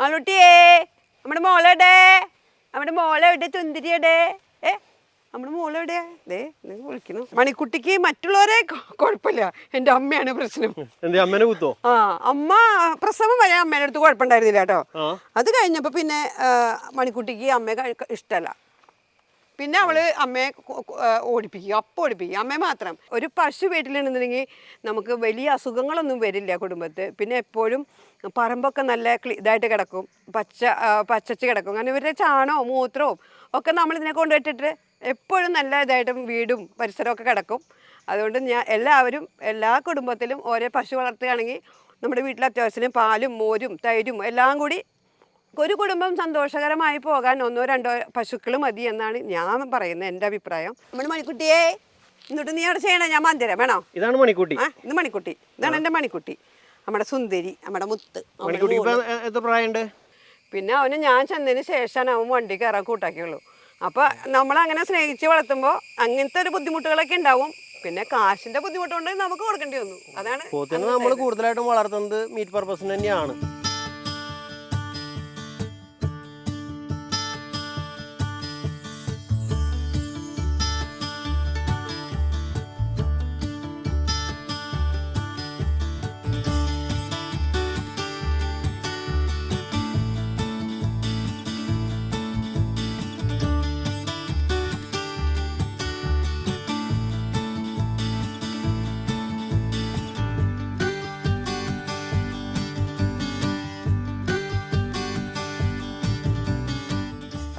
ആളുട്ടിയേ നമ്മുടെ മോളെവിടെ? നമ്മുടെ മോളെവിടെ? ചുന്തിരിയുടെ നമ്മുടെ മോളെവിടെയാ? നിങ്ങൾ വിളിക്കുന്നു. മണിക്കുട്ടിക്ക് മറ്റുള്ളവരെ കുഴപ്പമില്ല, എൻ്റെ അമ്മയാണ് പ്രശ്നം. അമ്മേനെ കുത്തോ? ആ, അമ്മ പ്രസവം വരെ അമ്മേൻ്റെ അടുത്ത് കുഴപ്പമുണ്ടായിരുന്നില്ല കേട്ടോ. അത് കഴിഞ്ഞപ്പോൾ പിന്നെ മണിക്കുട്ടിക്ക് അമ്മയെ ഇഷ്ടമല്ല. പിന്നെ അവള് അമ്മയെ ഓടിപ്പിക്കും, അപ്പം ഓടിപ്പിക്കും അമ്മയെ മാത്രം. ഒരു പശു വീട്ടിലുണ്ടെന്നുണ്ടെങ്കിൽ നമുക്ക് വലിയ അസുഖങ്ങളൊന്നും വരില്ല കുടുംബത്ത്. പിന്നെ എപ്പോഴും പറമ്പൊക്കെ നല്ല ഇതായിട്ട് കിടക്കും, പച്ചച്ച് കിടക്കും. കാരണം ഇവരുടെ ചാണകവും മൂത്രവും ഒക്കെ നമ്മളിതിനെ കൊണ്ടുപോയിട്ടിട്ട് എപ്പോഴും നല്ല ഇതായിട്ടും വീടും പരിസരമൊക്കെ കിടക്കും. അതുകൊണ്ട് എല്ലാവരും എല്ലാ കുടുംബത്തിലും ഓരോ പശു വളർത്തുകയാണെങ്കിൽ നമ്മുടെ വീട്ടിൽ അത്യാവശ്യത്തിന് പാലും മോരും തൈരും എല്ലാം കൂടി ഒരു കുടുംബം സന്തോഷകരമായി പോകാൻ 1-2 പശുക്കൾ മതി എന്നാണ് ഞാൻ പറയുന്നത്, എൻ്റെ അഭിപ്രായം. നമ്മുടെ മണിക്കുട്ടിയെ എന്നിട്ട് നീ അവിടെ ചെയ്യണേ, ഞാൻ മന്ദിരം വേണോ? ഇതാണ് മണിക്കുട്ടി. ഇത് മണിക്കുട്ടി, ഇതാണ് എൻ്റെ മണിക്കുട്ടി, നമ്മുടെ സുന്ദരി, നമ്മുടെ മുത്ത്. പിന്നെ അവന് ഞാൻ ചെന്നതിന് ശേഷമാണ് അവൻ വണ്ടി കയറാൻ കൂട്ടാക്കിയുള്ളൂ. അപ്പോൾ നമ്മളങ്ങനെ സ്നേഹിച്ച് വളർത്തുമ്പോൾ അങ്ങനത്തെ ഒരു ബുദ്ധിമുട്ടുകളൊക്കെ ഉണ്ടാവും. പിന്നെ കാശിന്റെ ബുദ്ധിമുട്ടുണ്ട് നമുക്ക് കൊടുക്കേണ്ടി വന്നു. അതാണ് നമ്മൾ കൂടുതലായിട്ടും വളർത്തുന്നത് മീറ്റ് പർപ്പസിന് തന്നെയാണ്.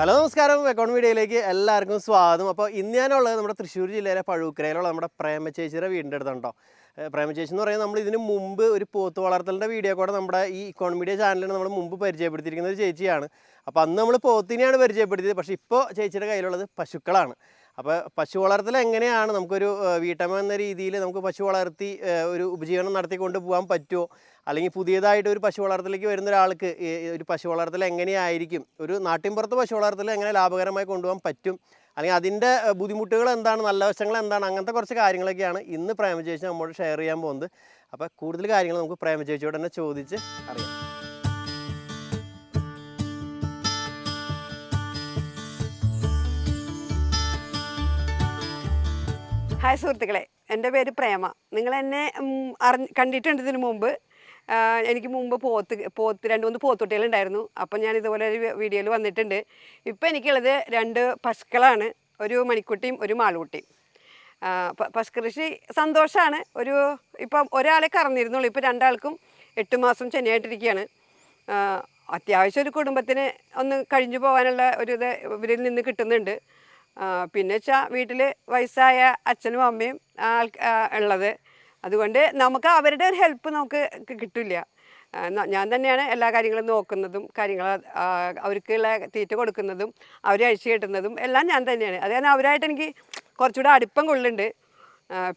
ഹലോ നമസ്കാരം, അക്കൗണ്ട് മീഡിയയിലേക്ക് എല്ലാവർക്കും സ്വാഗതം. അപ്പോൾ ഇന്ന് ഞാനുള്ളത് നമ്മുടെ തൃശ്ശൂർ ജില്ലയിലെ പഴുക്കരയിലുള്ള നമ്മുടെ പ്രേമചേച്ചിയുടെ വീടിൻ്റെ അടുത്തുണ്ടോ. പ്രേമചേച്ചി എന്ന് പറയുന്നത് നമ്മൾ ഇതിന് മുമ്പ് ഒരു പോത്ത് വളർത്തലിൻ്റെ വീഡിയോ കൂടെ നമ്മുടെ ഈ അക്കൗണ്ട് മീഡിയ ചാനലിൽ നമ്മൾ മുമ്പ് പരിചയപ്പെടുത്തിയിരിക്കുന്ന ഒരു ചേച്ചിയാണ്. അപ്പോൾ അന്ന് നമ്മൾ പോത്തിനെയാണ് പരിചയപ്പെടുത്തിയത്, പക്ഷേ ഇപ്പോൾ ചേച്ചിയുടെ കയ്യിലുള്ളത് പശുക്കളാണ്. അപ്പോൾ പശു വളർത്തൽ എങ്ങനെയാണ്, നമുക്കൊരു വീട്ടമ്മ എന്ന രീതിയിൽ നമുക്ക് പശു വളർത്തി ഒരു ഉപജീവനം നടത്തിക്കൊണ്ട് പോകാൻ പറ്റുമോ, അല്ലെങ്കിൽ പുതിയതായിട്ട് ഒരു പശു വളർത്തലേക്ക് വരുന്ന ഒരാൾക്ക് ഒരു പശു വളർത്തൽ എങ്ങനെയായിരിക്കും, ഒരു നാട്ടിൻപുറത്ത് പശു വളർത്തൽ എങ്ങനെ ലാഭകരമായി കൊണ്ടുപോകാൻ പറ്റും, അല്ലെങ്കിൽ അതിൻ്റെ ബുദ്ധിമുട്ടുകൾ എന്താണ്, നല്ല വശങ്ങൾ എന്താണ്, അങ്ങനത്തെ കുറച്ച് കാര്യങ്ങളൊക്കെയാണ് ഇന്ന് പ്രേമചേച്ചി നമ്മോട് ഷെയർ ചെയ്യാൻ പോകുന്നത്. അപ്പോൾ കൂടുതൽ കാര്യങ്ങൾ നമുക്ക് പ്രേമചേച്ചിയോട് തന്നെ ചോദിച്ച് അറിയാം. ഹായ് സുഹൃത്തുക്കളെ, എൻ്റെ പേര് പ്രേമ. നിങ്ങളെന്നെ കണ്ടിട്ടുണ്ട് ഇതിനു മുമ്പ്. എനിക്ക് മുമ്പ് പോത്ത് 2-3 പോത്തുകുട്ടികളുണ്ടായിരുന്നു. അപ്പം ഞാൻ ഇതുപോലെ ഒരു വീഡിയോയിൽ വന്നിട്ടുണ്ട്. ഇപ്പം എനിക്കുള്ളത് 2 പശുക്കളാണ്, ഒരു മണിക്കുട്ടിയും ഒരു മാളുകുട്ടിയും. പശുകൃഷി സന്തോഷമാണ്. ഇപ്പം ഒരാളെ കറന്നിരുന്നുള്ളൂ, ഇപ്പോൾ 2 ആൾക്കും 8 മാസം ചെന്നൈയായിട്ടിരിക്കുകയാണ്. അത്യാവശ്യം ഒരു കുടുംബത്തിന് ഒന്ന് കഴിഞ്ഞു പോകാനുള്ള ഒരു ഇത് ഇവരിൽ നിന്ന് കിട്ടുന്നുണ്ട്. പിന്നെ വെച്ചാൽ വീട്ടിൽ വയസ്സായ അച്ഛനും അമ്മയും ഉള്ളത്, അതുകൊണ്ട് നമുക്ക് അവരുടെ ഒരു ഹെൽപ്പ് നമുക്ക് കിട്ടില്ല. ഞാൻ തന്നെയാണ് എല്ലാ കാര്യങ്ങളും നോക്കുന്നതും അവർക്കുള്ള തീറ്റ കൊടുക്കുന്നതും അവരെ അഴിച്ചു കെട്ടുന്നതും എല്ലാം ഞാൻ തന്നെയാണ്. അത് കാരണം അവരായിട്ട് എനിക്ക് കുറച്ചുകൂടെ അടുപ്പം കൊള്ളുന്നുണ്ട്.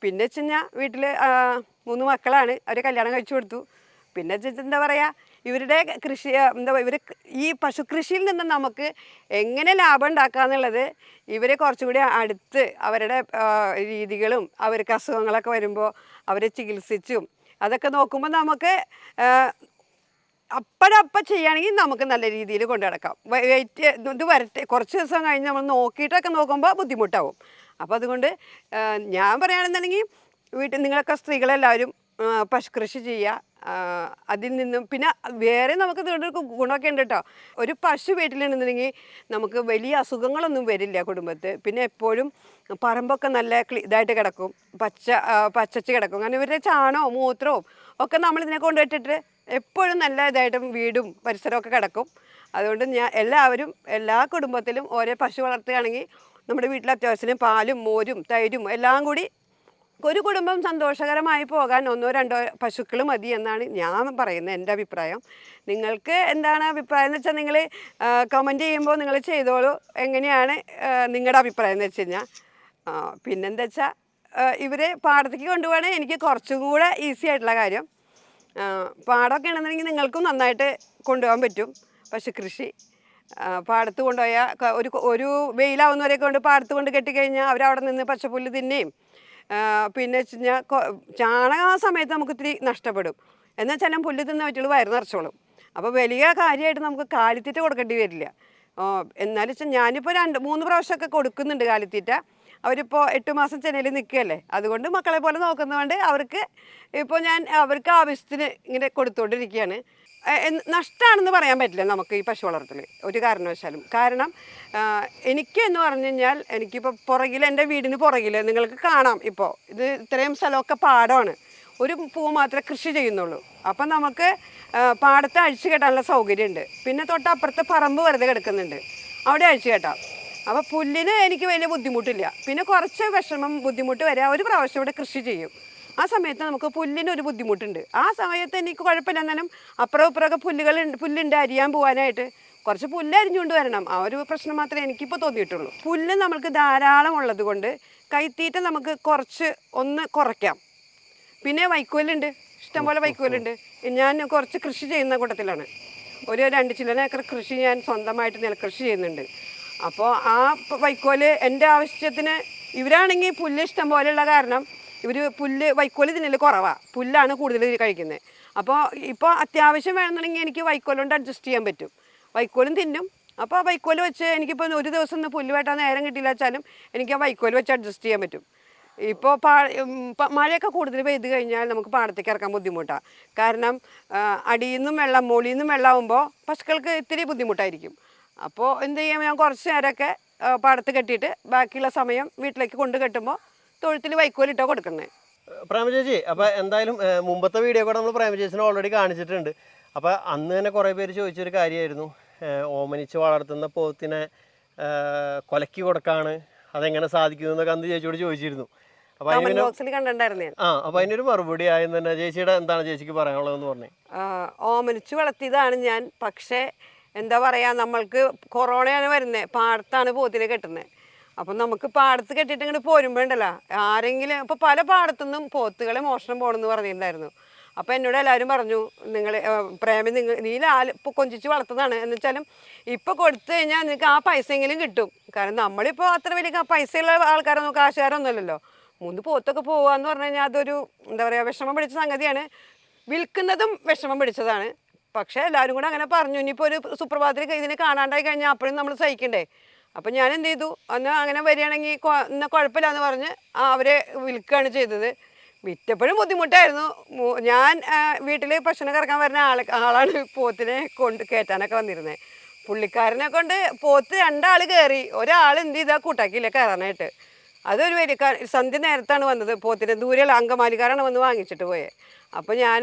പിന്നെ വെച്ച് കഴിഞ്ഞാൽ വീട്ടിൽ 3 മക്കളാണ്, അവരെ കല്യാണം കഴിച്ചു കൊടുത്തു. പിന്നെ എന്താ പറയുക, ഇവരുടെ കൃഷി ഇവർ ഈ പശു കൃഷിയിൽ നിന്ന് നമുക്ക് എങ്ങനെ ലാഭം ഉണ്ടാക്കാന്നുള്ളത് ഇവരെ കുറച്ചുകൂടി അടുത്ത് അവരുടെ രീതികളും അവർക്ക് അസുഖങ്ങളൊക്കെ വരുമ്പോൾ അവരെ ചികിത്സിച്ചും അതൊക്കെ നോക്കുമ്പോൾ നമുക്ക് അപ്പോഴപ്പം ചെയ്യുകയാണെങ്കിൽ നമുക്ക് നല്ല രീതിയിൽ കൊണ്ടു നടക്കാം. ഇത് വരട്ടെ, കുറച്ച് ദിവസം കഴിഞ്ഞ് നമ്മൾ നോക്കിയിട്ടൊക്കെ നോക്കുമ്പോൾ ബുദ്ധിമുട്ടാവും. അപ്പോൾ അതുകൊണ്ട് ഞാൻ പറയുകയാണെന്നുണ്ടെങ്കിൽ വീട്ടിൽ നിങ്ങളൊക്കെ സ്ത്രീകളെല്ലാവരും പശുകൃഷി ചെയ്യുക. അതിൽ നിന്നും പിന്നെ വേറെ നമുക്ക് ഇതുകൊണ്ട് ഗുണമൊക്കെ ഉണ്ട് കേട്ടോ. ഒരു പശു വീട്ടിലുണ്ടെന്നുണ്ടെങ്കിൽ നമുക്ക് വലിയ അസുഖങ്ങളൊന്നും വരില്ല കുടുംബത്ത്. പിന്നെ എപ്പോഴും പറമ്പൊക്കെ നല്ല ഇതായിട്ട് കിടക്കും, പച്ചച്ച് കിടക്കും. കാരണം ഇവരുടെ ചാണകവും മൂത്രവും ഒക്കെ നമ്മളിതിനെ കൊണ്ടുപോയിട്ടിട്ട് എപ്പോഴും നല്ല ഇതായിട്ടും വീടും പരിസരമൊക്കെ കിടക്കും. അതുകൊണ്ട് എല്ലാവരും എല്ലാ കുടുംബത്തിലും ഓരോ പശു വളർത്തുകയാണെങ്കിൽ നമ്മുടെ വീട്ടിൽ അത്യാവശ്യത്തിന് പാലും മോരും തൈരും എല്ലാം കൂടി ഒരു കുടുംബം സന്തോഷകരമായി പോകാൻ 1-2 പശുക്കൾ മതി എന്നാണ് ഞാൻ പറയുന്നത്, എൻ്റെ അഭിപ്രായം. നിങ്ങൾക്ക് എന്താണ് അഭിപ്രായം എന്ന് വെച്ചാൽ നിങ്ങൾ കമൻറ്റ് ചെയ്യുമ്പോൾ നിങ്ങൾ ചെയ്തോളൂ, എങ്ങനെയാണ് നിങ്ങളുടെ അഭിപ്രായം എന്ന് വെച്ച് കഴിഞ്ഞാൽ. പിന്നെന്താ വെച്ചാൽ ഇവരെ പാടത്തേക്ക് കൊണ്ടുപോകണമെങ്കിൽ എനിക്ക് കുറച്ചും കൂടെ ഈസി ആയിട്ടുള്ള കാര്യം, പാടമൊക്കെ ആണെന്നുണ്ടെങ്കിൽ നിങ്ങൾക്കും നന്നായിട്ട് കൊണ്ടുപോകാൻ പറ്റും. പശുകൃഷി പാടത്ത് കൊണ്ടുപോയാൽ ഒരു വെയിലാവുന്നവരെയൊക്കെ കൊണ്ട് പാടത്ത് കൊണ്ട് കെട്ടിക്കഴിഞ്ഞാൽ അവരവിടെ നിന്ന് പച്ചപ്പുല്ല് തിന്നെയും പിന്നെ വെച്ച് കഴിഞ്ഞാൽ ചാണകം ആ സമയത്ത് നമുക്ക് ഇത്തിരി നഷ്ടപ്പെടും. എന്നാൽ ചില പുല്ല് തിന്ന പറ്റുള്ളൂ വയറ് നിറച്ചോളും. അപ്പോൾ വലിയ കാര്യമായിട്ട് നമുക്ക് കാലിത്തീറ്റ കൊടുക്കേണ്ടി വരില്ല. എന്നാലും വെച്ചാൽ ഞാനിപ്പോൾ 2-3 പ്രാവശ്യമൊക്കെ കൊടുക്കുന്നുണ്ട് കാലിത്തീറ്റ. അവരിപ്പോൾ 8 മാസം ചെന്നൈയിൽ നിൽക്കുകയല്ലേ, അതുകൊണ്ട് മക്കളെ പോലെ നോക്കുന്നതുകൊണ്ട് അവർക്ക് ഇപ്പോൾ ഞാൻ അവർക്ക് ആവശ്യത്തിന് ഇങ്ങനെ കൊടുത്തുകൊണ്ടിരിക്കുകയാണ്. നഷ്ടമാണെന്ന് പറയാൻ പറ്റില്ല നമുക്ക് ഈ പശു വളർത്തൽ ഒരു കാരണവശാലും. കാരണം എനിക്ക് എന്ന് പറഞ്ഞു കഴിഞ്ഞാൽ എനിക്കിപ്പോൾ പുറകിൽ, എൻ്റെ വീടിന് പുറകിൽ നിങ്ങൾക്ക് കാണാം, ഇപ്പോൾ ഇത് ഇത്രയും സ്ഥലമൊക്കെ പാടമാണ്. ഒരു പൂ മാത്രമേ കൃഷി ചെയ്യുന്നുള്ളൂ. അപ്പം നമുക്ക് പാടത്ത് അഴിച്ചു കെട്ടാനുള്ള സൗകര്യമുണ്ട്. പിന്നെ തൊട്ടപ്പുറത്ത് പറമ്പ് വെറുതെ കിടക്കുന്നുണ്ട്, അവിടെ അഴിച്ചു കെട്ടാം. അപ്പോൾ പുല്ലിന് എനിക്ക് വലിയ ബുദ്ധിമുട്ടില്ല. പിന്നെ കുറച്ച് വിഷമം ബുദ്ധിമുട്ട് വരെ ഒരു പ്രാവശ്യം ഇവിടെ കൃഷി ചെയ്യും. ആ സമയത്ത് നമുക്ക് പുല്ലിനൊരു ബുദ്ധിമുട്ടുണ്ട്. ആ സമയത്ത് എനിക്ക് കുഴപ്പമില്ല. എന്നാലും അപ്പുറം ഇപ്പുറമൊക്കെ പുല്ലുണ്ട് അരിയാൻ പോകാനായിട്ട്. കുറച്ച് പുല്ല് അരിഞ്ഞുകൊണ്ട് വരണം, ആ ഒരു പ്രശ്നം മാത്രമേ എനിക്കിപ്പോൾ തോന്നിയിട്ടുള്ളൂ. പുല്ല് നമ്മൾക്ക് ധാരാളം ഉള്ളത് കൊണ്ട് കൈത്തീറ്റ നമുക്ക് ഒന്ന് കുറയ്ക്കാം. പിന്നെ വൈക്കോലുണ്ട്, ഇഷ്ടംപോലെ വൈക്കോലുണ്ട്. ഞാൻ കുറച്ച് കൃഷി ചെയ്യുന്ന കൂട്ടത്തിലാണ്. ഒരു 2 ചില്ലറ ഏക്കർ കൃഷി ഞാൻ സ്വന്തമായിട്ട് നെൽകൃഷി ചെയ്യുന്നുണ്ട്. അപ്പോൾ ആ വൈക്കോല് എൻ്റെ ആവശ്യത്തിന്, ഇവരാണെങ്കിൽ പുല്ല് ഇഷ്ടം പോലെയുള്ള കാരണം ഇവർ വൈക്കോല് തിന്നൽ കുറവാണ്, പുല്ലാണ് കൂടുതൽ കഴിക്കുന്നത്. അപ്പോൾ ഇപ്പോൾ അത്യാവശ്യം വേണമെന്നുണ്ടെങ്കിൽ എനിക്ക് വൈക്കോൽ കൊണ്ട് അഡ്ജസ്റ്റ് ചെയ്യാൻ പറ്റും. വൈക്കോലും തിന്നും. അപ്പോൾ ആ വൈക്കോൽ വെച്ച് എനിക്കിപ്പോൾ ഒരു ദിവസം ഒന്ന് പുല്ല് വെട്ടാൻ നേരം കിട്ടിയില്ല വെച്ചാലും എനിക്ക് ആ വൈക്കോൽ വെച്ച് അഡ്ജസ്റ്റ് ചെയ്യാൻ പറ്റും. ഇപ്പോൾ മഴയൊക്കെ കൂടുതൽ പെയ്ത് കഴിഞ്ഞാൽ നമുക്ക് പാടത്തേക്ക് ഇറക്കാൻ ബുദ്ധിമുട്ടാണ്. കാരണം അടിയിൽ നിന്നും വെള്ളം, മുകളിൽ നിന്നും വെള്ളമാകുമ്പോൾ പശുക്കൾക്ക് ഇത്തിരി ബുദ്ധിമുട്ടായിരിക്കും. അപ്പോൾ എന്ത് ചെയ്യാം, ഞാൻ കുറച്ച് നേരമൊക്കെ പാടത്ത് കെട്ടിയിട്ട് ബാക്കിയുള്ള സമയം വീട്ടിലേക്ക് കൊണ്ട് കെട്ടുമ്പോൾ തൊഴുത്തിൽ വൈക്കോലിട്ടോ കൊടുക്കുന്നത്. പ്രേമ ചേച്ചി, അപ്പോൾ എന്തായാലും മുമ്പത്തെ വീഡിയോ കൂടെ നമ്മൾ പ്രേമ ചേച്ചിനെ ഓൾറെഡി കാണിച്ചിട്ടുണ്ട്. അപ്പോൾ അന്ന് തന്നെ കുറേ പേര് ചോദിച്ചൊരു കാര്യമായിരുന്നു, ഓമനിച്ച് വളർത്തുന്ന പോത്തിനെ കൊലക്കി കൊടുക്കാണ്, അതെങ്ങനെ സാധിക്കുന്നതൊക്കെ അന്ന് ചേച്ചിയോട് ചോദിച്ചിരുന്നു. അപ്പോൾ അപ്പോൾ അതിനൊരു മറുപടി ആയെന്ന് തന്നെ ചേച്ചിയുടെ എന്താണ് ചേച്ചിക്ക് പറയാനുള്ളതെന്ന് പറഞ്ഞു. ഓമനിച്ച് വളർത്തിയതാണ് ഞാൻ. പക്ഷേ എന്താ പറയുക, നമ്മൾക്ക് കൊറോണയാണ് വരുന്നത്, പാടത്താണ് പോത്തിനെ കെട്ടുന്നത്. അപ്പം നമുക്ക് പാടത്ത് കെട്ടിയിട്ട് ഇങ്ങോട്ട് പോരുമ്പോണ്ടല്ലോ, ആരെങ്കിലും ഇപ്പോൾ പല പാടത്തുനിന്നും പോത്തുകളെ മോഷണം പോകണമെന്ന് പറഞ്ഞിട്ടുണ്ടായിരുന്നു. അപ്പോൾ എന്നോട് എല്ലാവരും പറഞ്ഞു, നീ ഇപ്പോൾ കൊഞ്ചിച്ച് വളർത്തുന്നതാണ് എന്ന് വെച്ചാലും ഇപ്പോൾ കൊടുത്തു കഴിഞ്ഞാൽ നിനക്ക് ആ പൈസയെങ്കിലും കിട്ടും. കാരണം നമ്മളിപ്പോൾ അത്ര വലിയ പൈസയുള്ള ആൾക്കാരൊന്നും കാശുകാരൊന്നും അല്ലല്ലോ. 3 പോത്തൊക്കെ പോകാന്ന് പറഞ്ഞു കഴിഞ്ഞാൽ അതൊരു എന്താ പറയുക, വിഷമം പിടിച്ച സംഗതിയാണ്. വിൽക്കുന്നതും വിഷമം പിടിച്ചതാണ്. പക്ഷേ എല്ലാവരും കൂടെ അങ്ങനെ പറഞ്ഞു. ഇനിയിപ്പോൾ ഒരു സുപ്രഭാതത്തിൽ ഇതിനെ കാണാണ്ടായി കഴിഞ്ഞാൽ അപ്പോഴും നമ്മൾ സഹിക്കണ്ടേ. അപ്പം ഞാൻ എന്ത് ചെയ്തു, അന്ന് അങ്ങനെ വരികയാണെങ്കിൽ എന്നാൽ കുഴപ്പമില്ല എന്ന് പറഞ്ഞ് അവരെ വിൽക്കുകയാണ് ചെയ്തത്. വിറ്റപ്പോഴും ബുദ്ധിമുട്ടായിരുന്നു. ഞാൻ വീട്ടിൽ ഭക്ഷണം കറക്കാൻ വരുന്ന ആളാണ് പോത്തിനെ കയറ്റാനൊക്കെ വന്നിരുന്നത്. പുള്ളിക്കാരനെ കൊണ്ട് പോത്ത് 2 ആൾ കയറി, ഒരാൾ എന്ത് ചെയ്താൽ കൂട്ടാക്കിയില്ല കയറാനായിട്ട്. അതൊരു വലിയ സന്ധ്യ നേരത്താണ് വന്നത്. പോത്തിൻ്റെ ദൂരെയുള്ള അങ്കമാലിക്കാരാണ് വന്ന് വാങ്ങിച്ചിട്ട് പോയത്. അപ്പോൾ